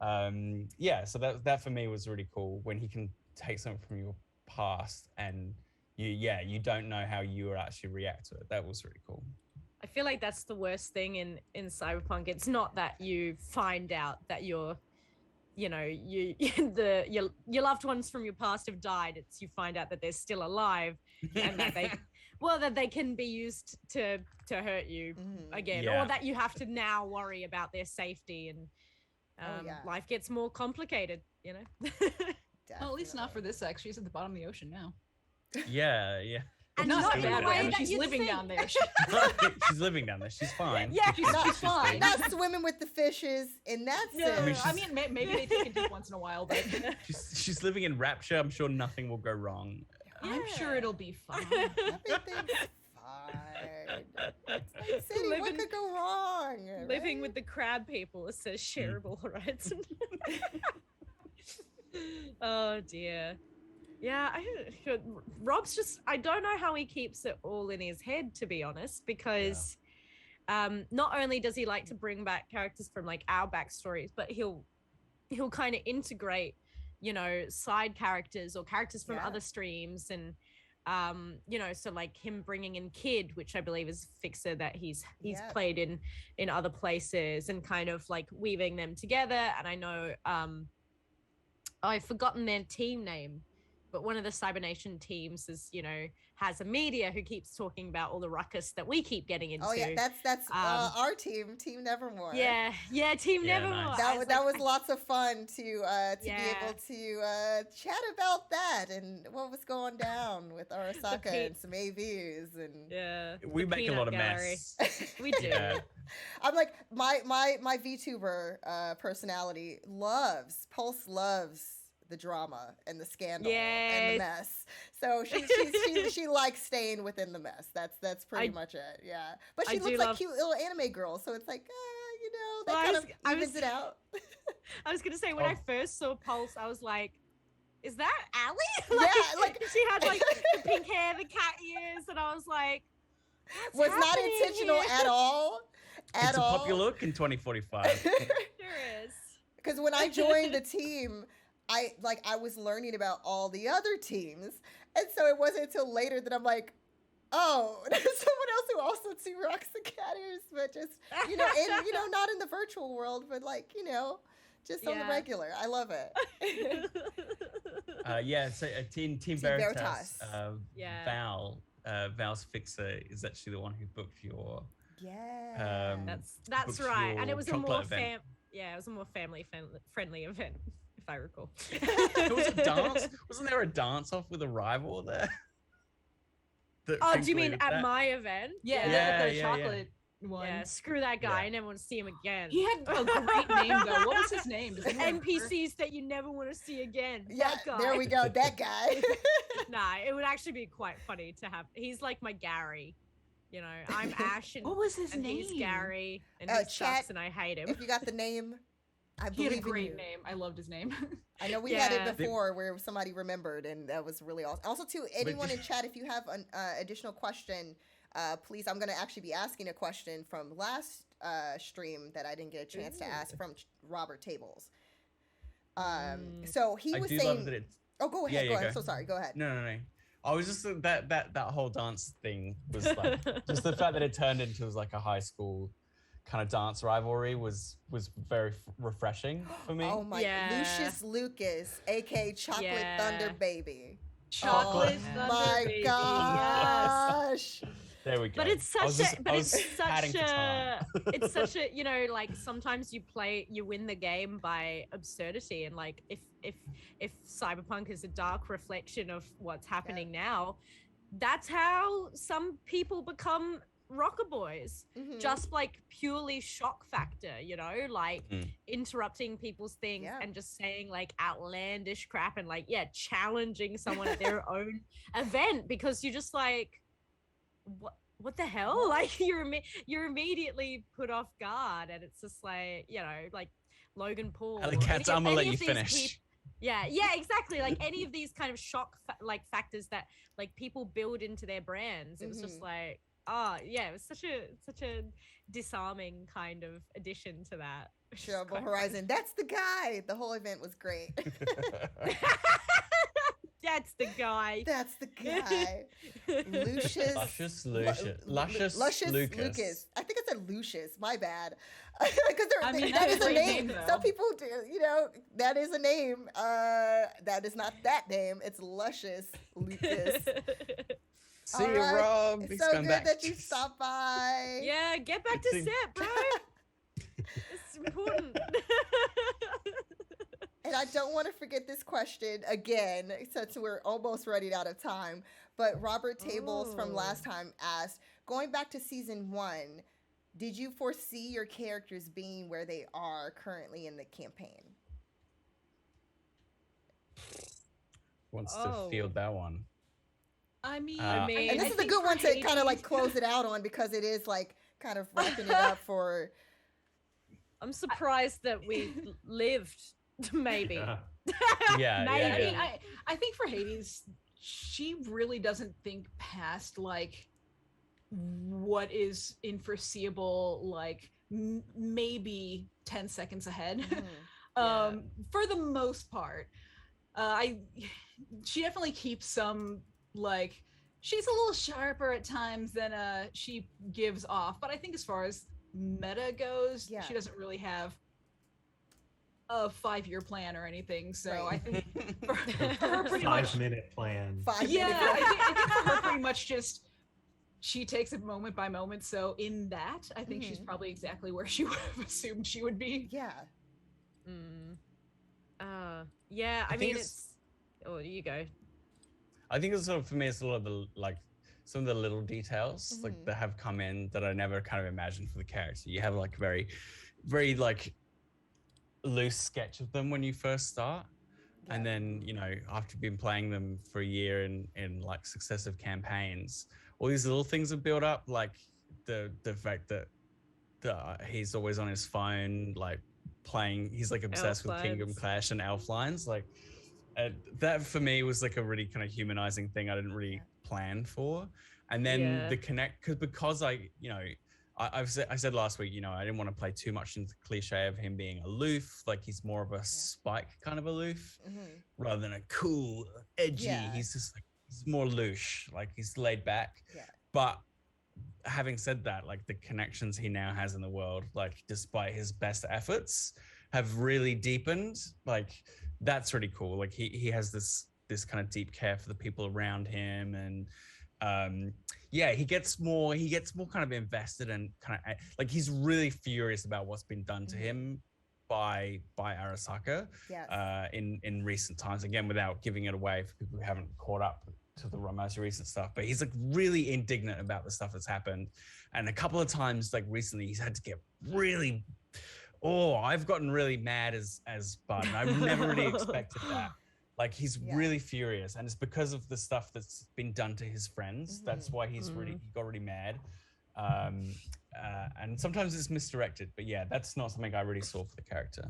So that for me was really cool when he can take something from your past and you don't know how you would actually react to it. That was really cool. I feel like that's the worst thing in Cyberpunk. It's not that you find out that your loved ones from your past have died. It's you find out that they're still alive and that they can be used to hurt you again, or that you have to now worry about their safety and life gets more complicated, you know. Well, at least not for this sex. She's at the bottom of the ocean now. Yeah. And not not in in that a way. way I mean, that she's you'd living think. down there. She's living down there. She's fine. Yeah, she's fine. Not swimming with the fishes in that sense. I mean, maybe they take a dip once in a while, but She's living in rapture. I'm sure nothing will go wrong. I'm sure it'll be fine. Everything's fine. It's Night City. What could go wrong? Living right? with the crab people, it says shareable rights. Oh dear. Yeah, Rob's just, I don't know how he keeps it all in his head, to be honest, because not only does he like to bring back characters from like our backstories, but he'll kind of integrate, you know, side characters or characters from other streams. And, you know, so like him bringing in Kid, which I believe is Fixer that he's played in other places, and kind of like weaving them together. And I know, I've forgotten their team name, but one of the Cybernation teams is, you know, has a media who keeps talking about all the ruckus that we keep getting into. Oh yeah, that's our team, Team Nevermore. Yeah, Team Nevermore. Nice. That was lots of fun to be able to chat about that and what was going down with Arasaka and some AVs and we make a lot of mess. We do. Yeah. I'm like my VTuber personality Pulse loves the drama and the scandal and the mess. So she likes staying within the mess. That's pretty much it. Yeah. But she looks like cute little anime girl. So it's like, you know, that kind of evens it out. I was gonna say when I first saw Pulse, I was like, is that Allie? Like she had like the pink hair, the cat ears, and I was like, was not intentional at all. at It's a all. popular look in 2045. Sure is. Because when I joined the team, I was learning about all the other teams, and so it wasn't until later that I'm like, oh, there's someone else who also too rocks the cat ears, but just not in the virtual world, but just on the Yeah. regular. I love it. So Team Veritas. Veritas, Yeah. Val's fixer is actually the one who booked your Yeah. That's booked right. And your it was a chocolate more event. it was a more family friendly event, if I recall. There was a dance. Wasn't there a dance off with a rival there? that Oh, do you mean concluded at that? my event? Yeah, the Yeah. chocolate one. Yeah, screw that guy. Yeah. I never want to see him again. He had a great name though. What was his name? Does anyone remember? NPCs that you never want to see again. Yeah, That guy. there we go. That guy. Nah, it would actually be quite funny to have. He's like my Gary. I'm Ash and, What was his and name? he's Gary, and Oh, he chat, sucks, and I hate him. If you got the name, I He had believe a great in you. name. I loved his name. I know we had Yeah. it before where somebody remembered, and that was really awesome. Also, too, anyone in chat, if you have an additional question, please, I'm going to actually be asking a question from last stream that I didn't get a chance to ask from Robert Tables. So he I was do saying... love that it's Oh, go ahead. Yeah, go yeah, ahead. I'm go. so sorry. Go ahead. no. I was just that whole dance thing was like just the fact that it turned into like a high school kind of dance rivalry was very refreshing for me. Oh, my... Yeah. Lucius Lucas, a.k.a. Chocolate Yeah. Thunder Baby. Chocolate Oh Thunder my Baby. gosh. There we go. But it's I was such just- a, but I it's was padding such for time. it's such a, like sometimes you win the game by absurdity, and like if Cyberpunk is a dark reflection of what's happening now, that's how some people become Rockerboys, Mhm. just like purely shock factor, like interrupting people's things Yeah. and just saying like outlandish crap and like challenging someone at their own event, because you're just like, what the hell? Like you're immediately put off guard, and it's just like, like Logan Paul. Alley Cats, I'm gonna let any you of these finish. yeah, exactly. Like any of these kind of shock factors that like people build into their brands. It was just like, it was such a disarming kind of addition to that. which is Shareable quite Horizon. That's the guy. The whole event was great. funny. That's the guy. That's the guy. Lucius. Luscious Luscious Lucas. Lucas. I think I said Lucius. My bad. Because I mean, that that's is a a great name. name, though. Some people do. That is a name. That is not that name. It's Luscious Lucas. See All you, right. Rob. It's He's so come good back. that you stopped by. Yeah, get back to It's set, bro. It's important. And I don't want to forget this question again, since we're almost running out of time. But Robert Tables from last time asked, going back to season 1, did you foresee your characters being where they are currently in the campaign? Wants to field that one. I mean, I mean, And this I is a think good for one to kind of Hades- like close it out on, because it is like kind of wrapping it up for... I'm surprised that we lived. Maybe. Yeah, Maybe. I mean, I think for Hades, she really doesn't think past like what is inforeseeable, like maybe 10 seconds ahead. For the most part, she definitely keeps some, like, she's a little sharper at times than she gives off. But I think as far as meta goes, she doesn't really have a 5-year plan or anything. So I think for her pretty much 5-minute plan. 5 yeah, minutes. I think for her pretty much just she takes it moment by moment. So in that, I think she's probably exactly where she would have assumed she would be. Yeah. Yeah, I think mean, it's- oh, you go. I think it's sort of, for me, it's a lot of the, like, some of the little details like that have come in that I never kind of imagined for the character. You have like very, very like loose sketch of them when you first start. And then, after you've been playing them for a year in like successive campaigns, all these little things have built up, like the fact that he's always on his phone, like playing, he's like obsessed with Kingdom Clash and Elf Lines. Like that for me was like a really kind of humanizing thing I didn't really plan for. And then the connect, because I I said last week, I didn't want to play too much into the cliche of him being aloof. Like he's more of a Spike kind of aloof rather than a cool, edgy. Yeah. He's just like, he's more louche, like he's laid back. Yeah. But having said that, like the connections he now has in the world, like despite his best efforts, have really deepened. Like that's really cool. Like he has this kind of deep care for the people around him, and he gets more kind of invested and kind of like he's really furious about what's been done to him by Arasaka in recent times, again without giving it away for people who haven't caught up to the most recent stuff. But he's like really indignant about the stuff that's happened, and a couple of times like recently he's had to get really I've gotten really mad as Bud, and I never really expected that. Like he's really furious, and it's because of the stuff that's been done to his friends. That's why he got really mad. And sometimes it's misdirected, but yeah, that's not something I really saw for the character.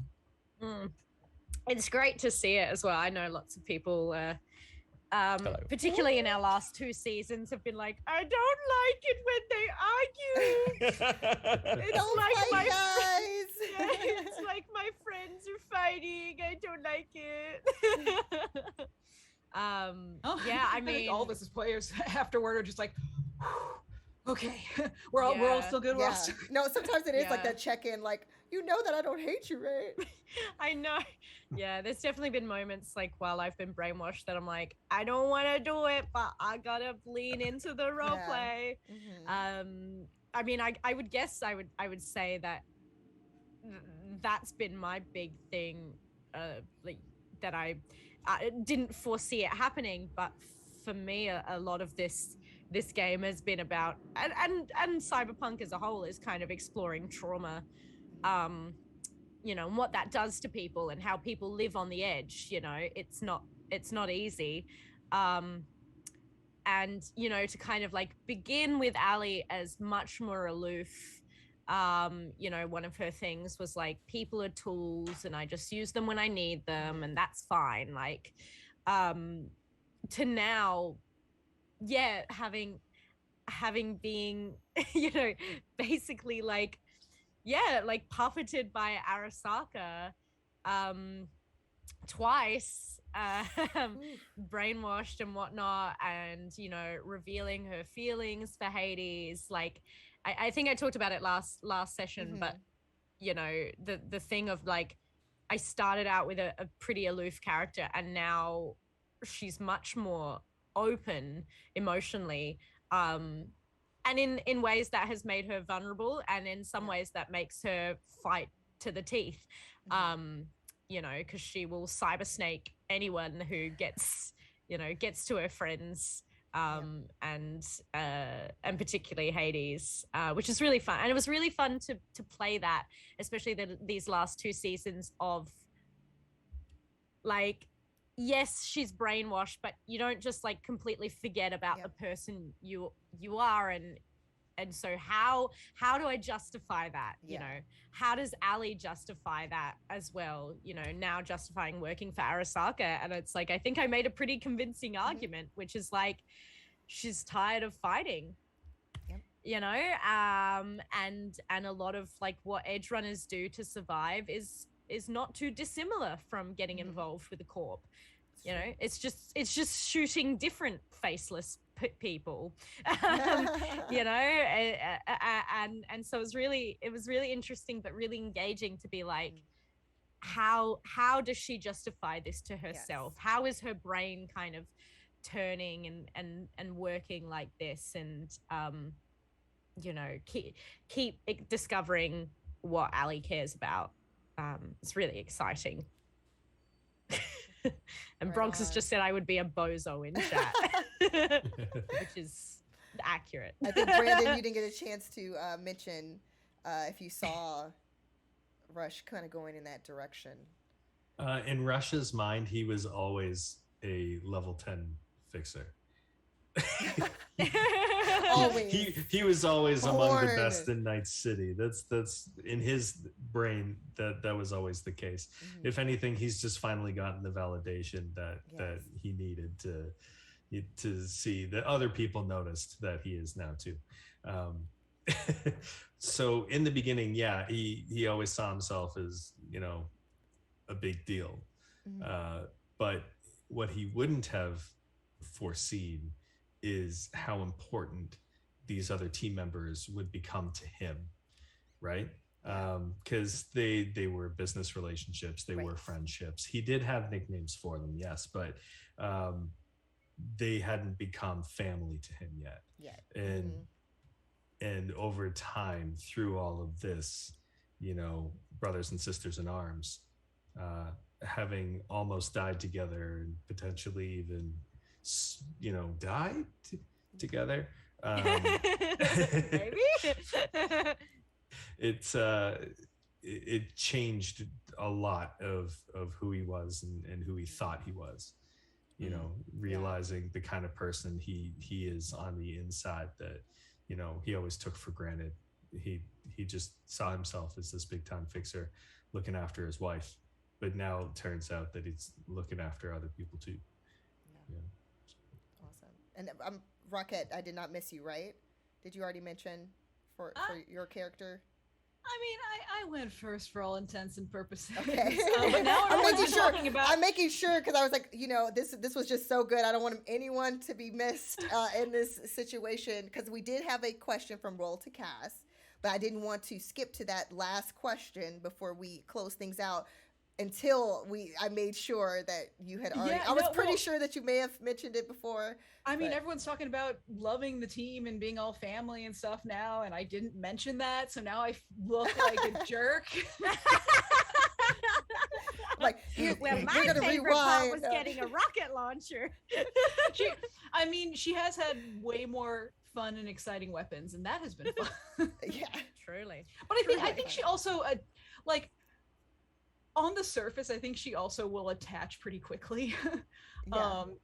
It's great to see it as well. I know lots of people, particularly in our last 2 seasons, have been like, I don't like it when they argue. It's Don't like fight, guys. It's like my friends are fighting. I don't like it. I mean, all of us as players afterward are just like, okay, we're all still good. We're all still good. No, sometimes it is like that check-in, like, that I don't hate you, right? I know. Yeah, there's definitely been moments like while I've been brainwashed that I'm like, I don't want to do it, but I gotta lean into the role play. I mean, I would guess I would say that that's been my big thing, like that I didn't foresee it happening, but for me a lot of this game has been about, and Cyberpunk as a whole is kind of exploring trauma, and what that does to people and how people live on the edge. It's not easy, and to kind of like begin with Ali as much more aloof. One of her things was like, people are tools and I just use them when I need them, and that's fine. Like, to now, having being, basically like, puppeted by Arasaka, twice, brainwashed and whatnot, and, revealing her feelings for Hades. Like, I think I talked about it last session, but the thing of like, I started out with a pretty aloof character, and now she's much more open emotionally, and in ways that has made her vulnerable, and in some ways that makes her fight to the teeth, because she will cyber snake anyone who gets to her friends. And particularly Hades, which is really fun. And it was really fun to play that, especially these last 2 seasons of like, yes, she's brainwashed, but you don't just like completely forget about the person you are. And so how do I justify that? How does Ali justify that as well? Now justifying working for Arasaka. And it's like, I think I made a pretty convincing argument, which is like, she's tired of fighting, and a lot of like what edge runners do to survive is not too dissimilar from getting involved with the corp. It's just shooting different faceless people, and so it was really interesting, but really engaging to be like, how does she justify this to herself? How is her brain kind of turning and working like this, and keep discovering what Ali cares about. It's really exciting. And Bronx has just said I would be a bozo in chat, which is accurate. I think, Brandon, you didn't get a chance to mention if you saw Rush kind of going in that direction. In Rush's mind, he was always a level 10 fixer. Always. He was always among the best in Night City. That's in his brain, that was always the case. If anything, he's just finally gotten the validation that he needed to see that other people noticed that he is now too. So in the beginning, yeah, he always saw himself as, you know, a big deal. But what he wouldn't have foreseen is how important these other team members would become to him, right? Because they were business relationships, they were friendships. He did have nicknames for them, yes, but they hadn't become family to him yet. And over time, through all of this, you know, brothers and sisters in arms, having almost died together and potentially even, you know, died together. Maybe. It changed a lot of who he was and who he thought he was. You know, realizing the kind of person he is on the inside that, you know, he always took for granted. He just saw himself as this big time fixer looking after his wife, but now it turns out that he's looking after other people too. Yeah. Awesome. And Rockette, I did not miss you, right? Did you already mention for your character? I mean, I went first for all intents and purposes. Okay. But now I'm making sure because I was like, you know, this was just so good. I don't want anyone to be missed in this situation, because we did have a question from Roll to Cast, but I didn't want to skip to that last question before we close things out until I made sure that you had already. I was pretty sure that you may have mentioned it before. I mean, everyone's talking about loving the team and being all family and stuff now, and I didn't mention that, so now I look like a jerk. Like, well, my favorite part was getting a rocket launcher. She has had way more fun and exciting weapons, and that has been fun. Yeah, truly. But I think she also like, on the surface, I think she also will attach pretty quickly.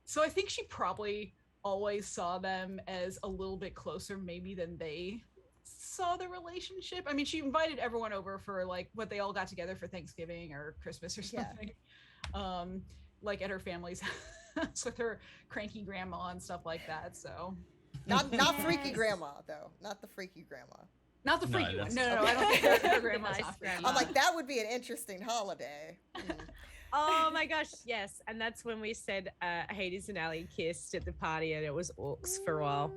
So I think she probably always saw them as a little bit closer maybe than they saw the relationship. I mean, she invited everyone over for like what they all got together for Thanksgiving or Christmas or something. Like at her family's house with her cranky grandma and stuff like that. So not freaky grandma though. Not the freaky grandma. Not the freaky one. No, I don't think her grandma's Nice not grandma. I'm like, that would be an interesting holiday. Oh my gosh, yes. And that's when we said Hades and Ali kissed at the party, and it was orcs for a while.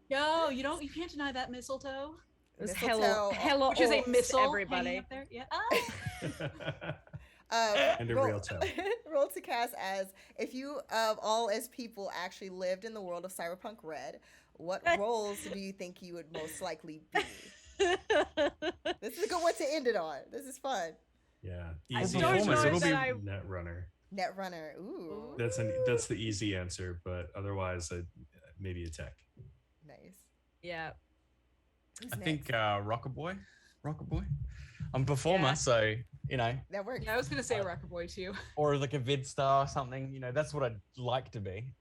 Yo, you can't deny that mistletoe. It was Mistletoe. hella Which is a orcs, missile everybody. up there. Yeah. And a real toe. Roll to Cast as if you all as people actually lived in the world of Cyberpunk Red, what roles do you think you would most likely be? This is a good one to end it on. This is fun. Yeah, I easy don't answer. know It'll be that I- Netrunner. Netrunner. Ooh. That's the easy answer, but otherwise, maybe a tech. Nice. Yeah. Who's I next? think Rockerboy. I'm a performer, so you know, That works. Yeah, I was gonna say Rockerboy too. or like a vid star or something. You know, that's what I'd like to be.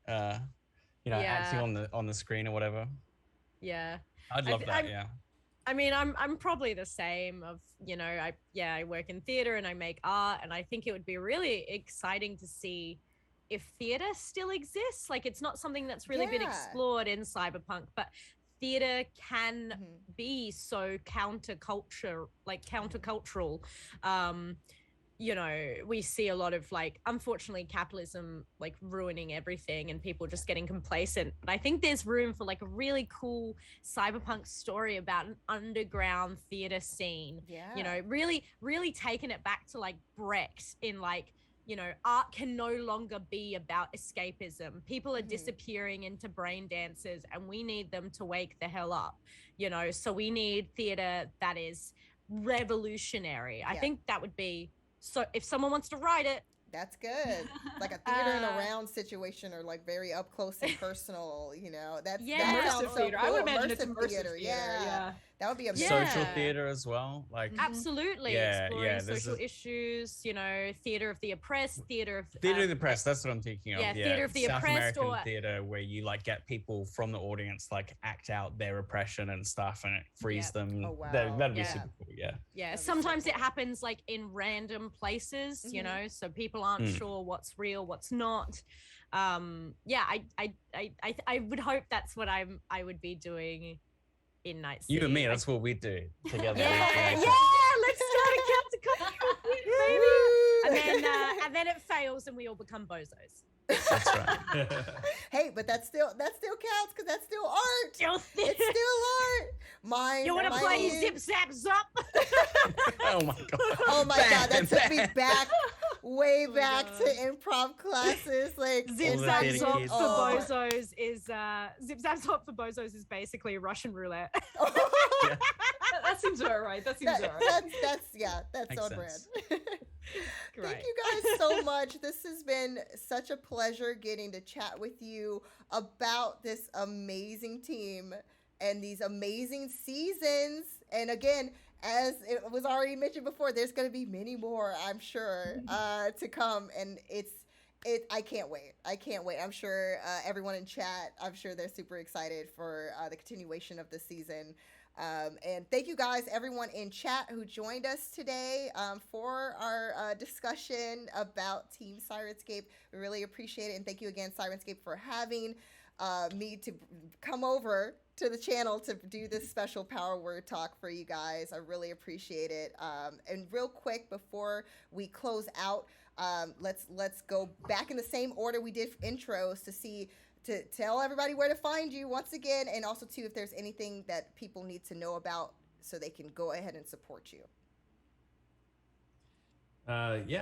You know, acting on the screen or whatever. Yeah. I'd love that. Yeah. I mean, I'm probably the same of, you know, I work in theater and I make art, and I think it would be really exciting to see if theater still exists. Like, it's not something that's really been explored in Cyberpunk, but theater can be so countercultural. You know, we see a lot of, like, unfortunately, capitalism like ruining everything and people just getting complacent. But I think there's room for like a really cool cyberpunk story about an underground theater scene. Yeah. You know, really, really taking it back to like Brecht in like, you know, art can no longer be about escapism. People are disappearing into brain dances, and we need them to wake the hell up, you know, so we need theater that is revolutionary. I think that would be, so if someone wants to write it, That's good. Like a theater in a round situation, or like very up close and personal, you know. That sounds Immersive so theater. cool. I would imagine it's Immersive immersive theater. Yeah. That would be amazing. Social theater as well, like absolutely exploring social issues, you know, theater of the oppressed, theater of the oppressed. That's what I'm thinking of. Yeah, theater of the South oppressed, American or theater where you like get people from the audience like act out their oppression and stuff, and it frees them. Oh, wow. That'd be super cool. Yeah. Yeah, sometimes it happens like in random places, you know, so people aren't sure what's real, what's not. I would hope that's what I would be doing in Night You City. and me, that's what we do together. Yeah, We- let's start a count to company, baby. And then it fails and we all become bozos. That's right. Hey, but that still counts because that's still art. Filthy. It's still art. Mine. You want to play mine Zip is- Zap Zop? Oh my god. Oh my god, that took me Bam. back, way Oh my back God. to improv classes. Like Zip All the Zap theater Zop kids. for Oh. bozos is Zip Zap Zop for bozos is basically Russian roulette. That seems about right. That seems about right. That's Makes on sense. brand. Thank you guys so much. This has been such a pleasure getting to chat with you about this amazing team and these amazing seasons. And again, as it was already mentioned before, there's going to be many more, I'm sure, to come. And I can't wait. I can't wait. I'm sure everyone in chat, I'm sure they're super excited for the continuation of the season. And thank you guys, everyone in chat who joined us today for our discussion about Team Syrinscape. We really appreciate it. And thank you again, Syrinscape, for having me to come over to the channel to do this special Power Word Talk for you guys. I really appreciate it. And real quick, before we close out, let's go back in the same order we did intros to tell everybody where to find you once again, and also too if there's anything that people need to know about so they can go ahead and support you.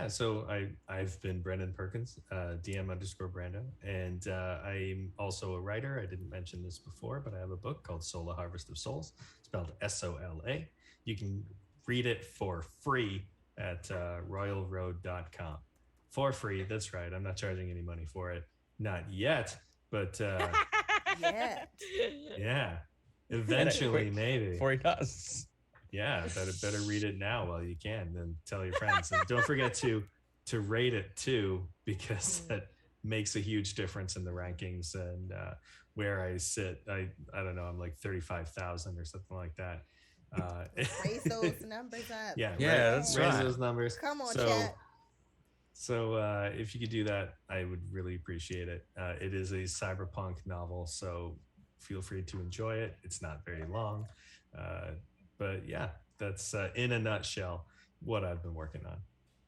So I've been Brendan Perkins, DM_Brando, and I'm also a writer. I didn't mention this before, but I have a book called Sola Harvest of Souls, spelled SOLA. You can read it for free at royalroad.com. For free, that's right. I'm not charging any money for it. Not yet, but yeah, eventually maybe. Before he does. Yeah, better read it now while you can, then tell your friends. And don't forget to rate it too, because that makes a huge difference in the rankings and where I sit. I don't know, I'm like 35,000 or something like that. Raise those numbers up. Yeah, that's raise right. those numbers. Come on, chat. So if you could do that, I would really appreciate it. It is a cyberpunk novel, so feel free to enjoy it. It's not very long. But yeah, that's in a nutshell what I've been working on.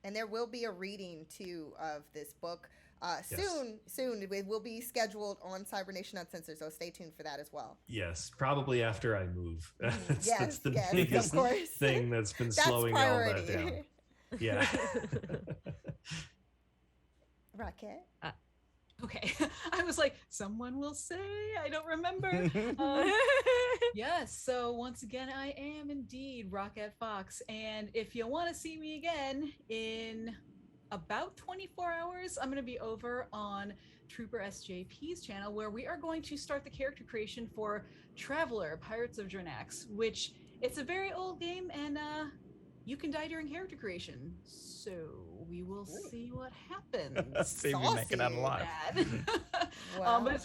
And there will be a reading too of this book Yes. soon. It will be scheduled on Cybernation Uncensored, so stay tuned for that as well. Yes, probably after I move. That's Yes, the yes, biggest of course. thing that's been That's slowing priority. all that down. Yeah. Rockette? Okay. I was like, someone will say, I don't remember. Yes, so once again, I am indeed Rockette Fox. And if you want to see me again in about 24 hours, I'm going to be over on Trooper SJP's channel, where we are going to start the character creation for Traveler, Pirates of Jornax, which it's a very old game, and you can die during character creation. So we will see what happens. See if we make it out alive. Wow. But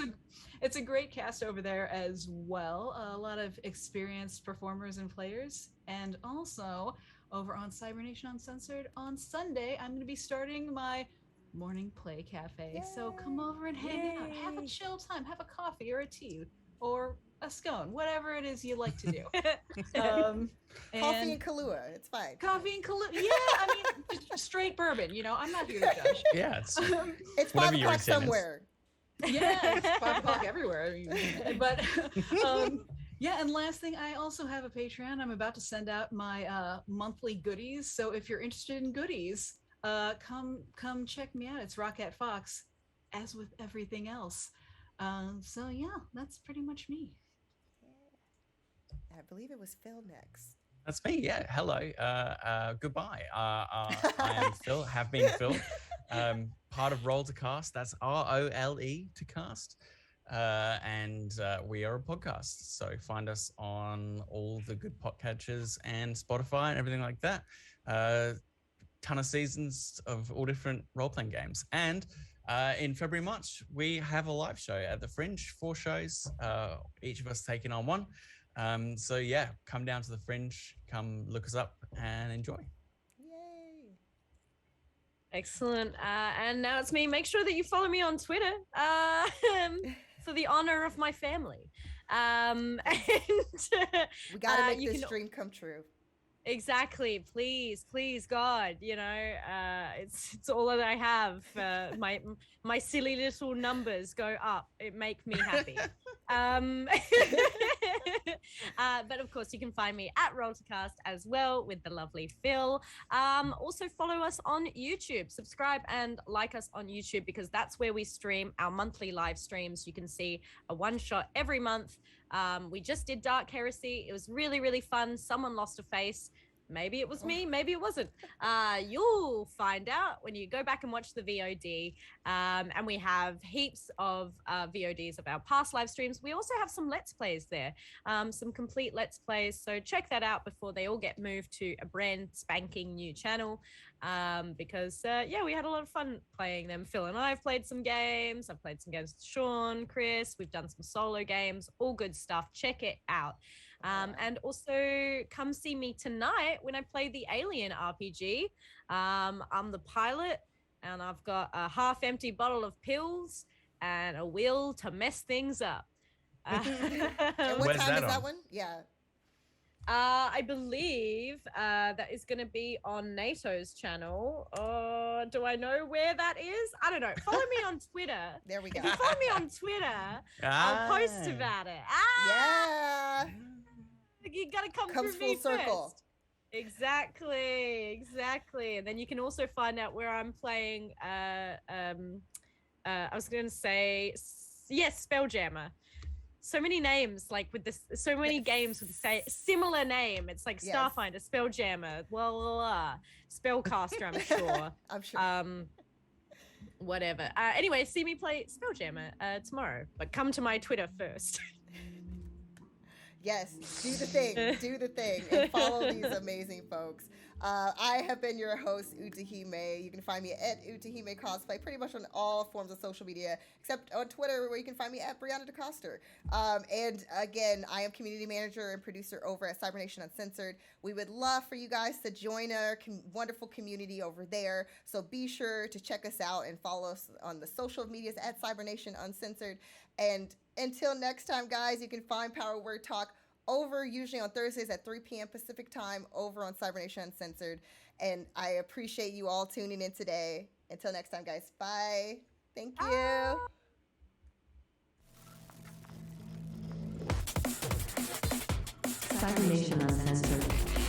it's a great cast over there as well. A lot of experienced performers and players. And also over on Cybernation Uncensored on Sunday, I'm going to be starting my morning play cafe. So come over and hang out, have a chill time, have a coffee or a tea or a scone, whatever it is you like to do. Coffee and Kahlua, it's fine. Coffee and Kahlua. Yeah, I mean, just straight bourbon. I'm not here to judge. Yeah, it's It's 5 whatever your o'clock intent is. somewhere. Yeah, it's 5 o'clock everywhere. But yeah, and last thing, I also have a Patreon. I'm about to send out my monthly goodies. So if you're interested in goodies, come check me out. It's Rockette Fox, as with everything else. So yeah, that's pretty much me. I believe it was Phil next. That's me. Yeah. Hello. Goodbye. I am Phil. Have been Phil. Part of Roll to Cast. That's ROLE to cast. And we are a podcast. So find us on all the good podcatchers and Spotify and everything like that. Ton of seasons of all different role-playing games. And in February, March, we have a live show at the Fringe. 4 shows. Each of us taking on one. So yeah, come down to the Fringe, come look us up and enjoy. Yay. Excellent. And now it's me. Make sure that you follow me on Twitter for the honor of my family. And We got to make you this can dream come true. exactly, please, God, it's all that I have. My silly little numbers go up. It make me happy. But of course, you can find me at Roltercast as well with the lovely Phil. Also follow us on YouTube, subscribe and like us on YouTube, because that's where we stream our monthly live streams. You can see a one shot every month. We just did Dark Heresy. It was really, really fun. Someone lost a face. Maybe it was me, maybe it wasn't. You'll find out when you go back and watch the VOD. And we have heaps of VODs of our past live streams. We also have some Let's Plays there, some complete Let's Plays. So check that out before they all get moved to a brand spanking new channel. Because we had a lot of fun playing them. Phil and I have played some games. I've played some games with Sean, Chris. We've done some solo games, all good stuff. Check it out. And also come see me tonight when I play the Alien RPG. I'm the pilot, and I've got a half-empty bottle of pills and a will to mess things up. And what Where's time that is that on? one? Yeah. I believe that is going to be on NATO's channel. Do I know where that is? I don't know. Follow me on Twitter. There we go. If you follow me on Twitter, I'll post about it. Yeah. You gotta come Comes through me full circle. first. Exactly. And then you can also find out where I'm playing. I was gonna say, yes, Spelljammer. So many names, like with this, so many games with the same similar name. It's like Yes. Starfinder, Spelljammer, Spellcaster. I'm sure. I'm sure. Whatever. Anyway, see me play Spelljammer tomorrow, but come to my Twitter first. Yes, do the thing, and follow these amazing folks. I have been your host, Utahime. You can find me at Utahime Cosplay, pretty much on all forms of social media, except on Twitter, where you can find me at Brianna DeCoster. And again, I am community manager and producer over at Cybernation Uncensored. We would love for you guys to join our wonderful community over there. So be sure to check us out and follow us on the social medias at Cybernation Uncensored. And until next time, guys, you can find Power Word Talk over usually on Thursdays at 3 p.m. Pacific time over on Cybernation Uncensored. And I appreciate you all tuning in today. Until next time, guys. Bye. Thank you. Cybernation Uncensored.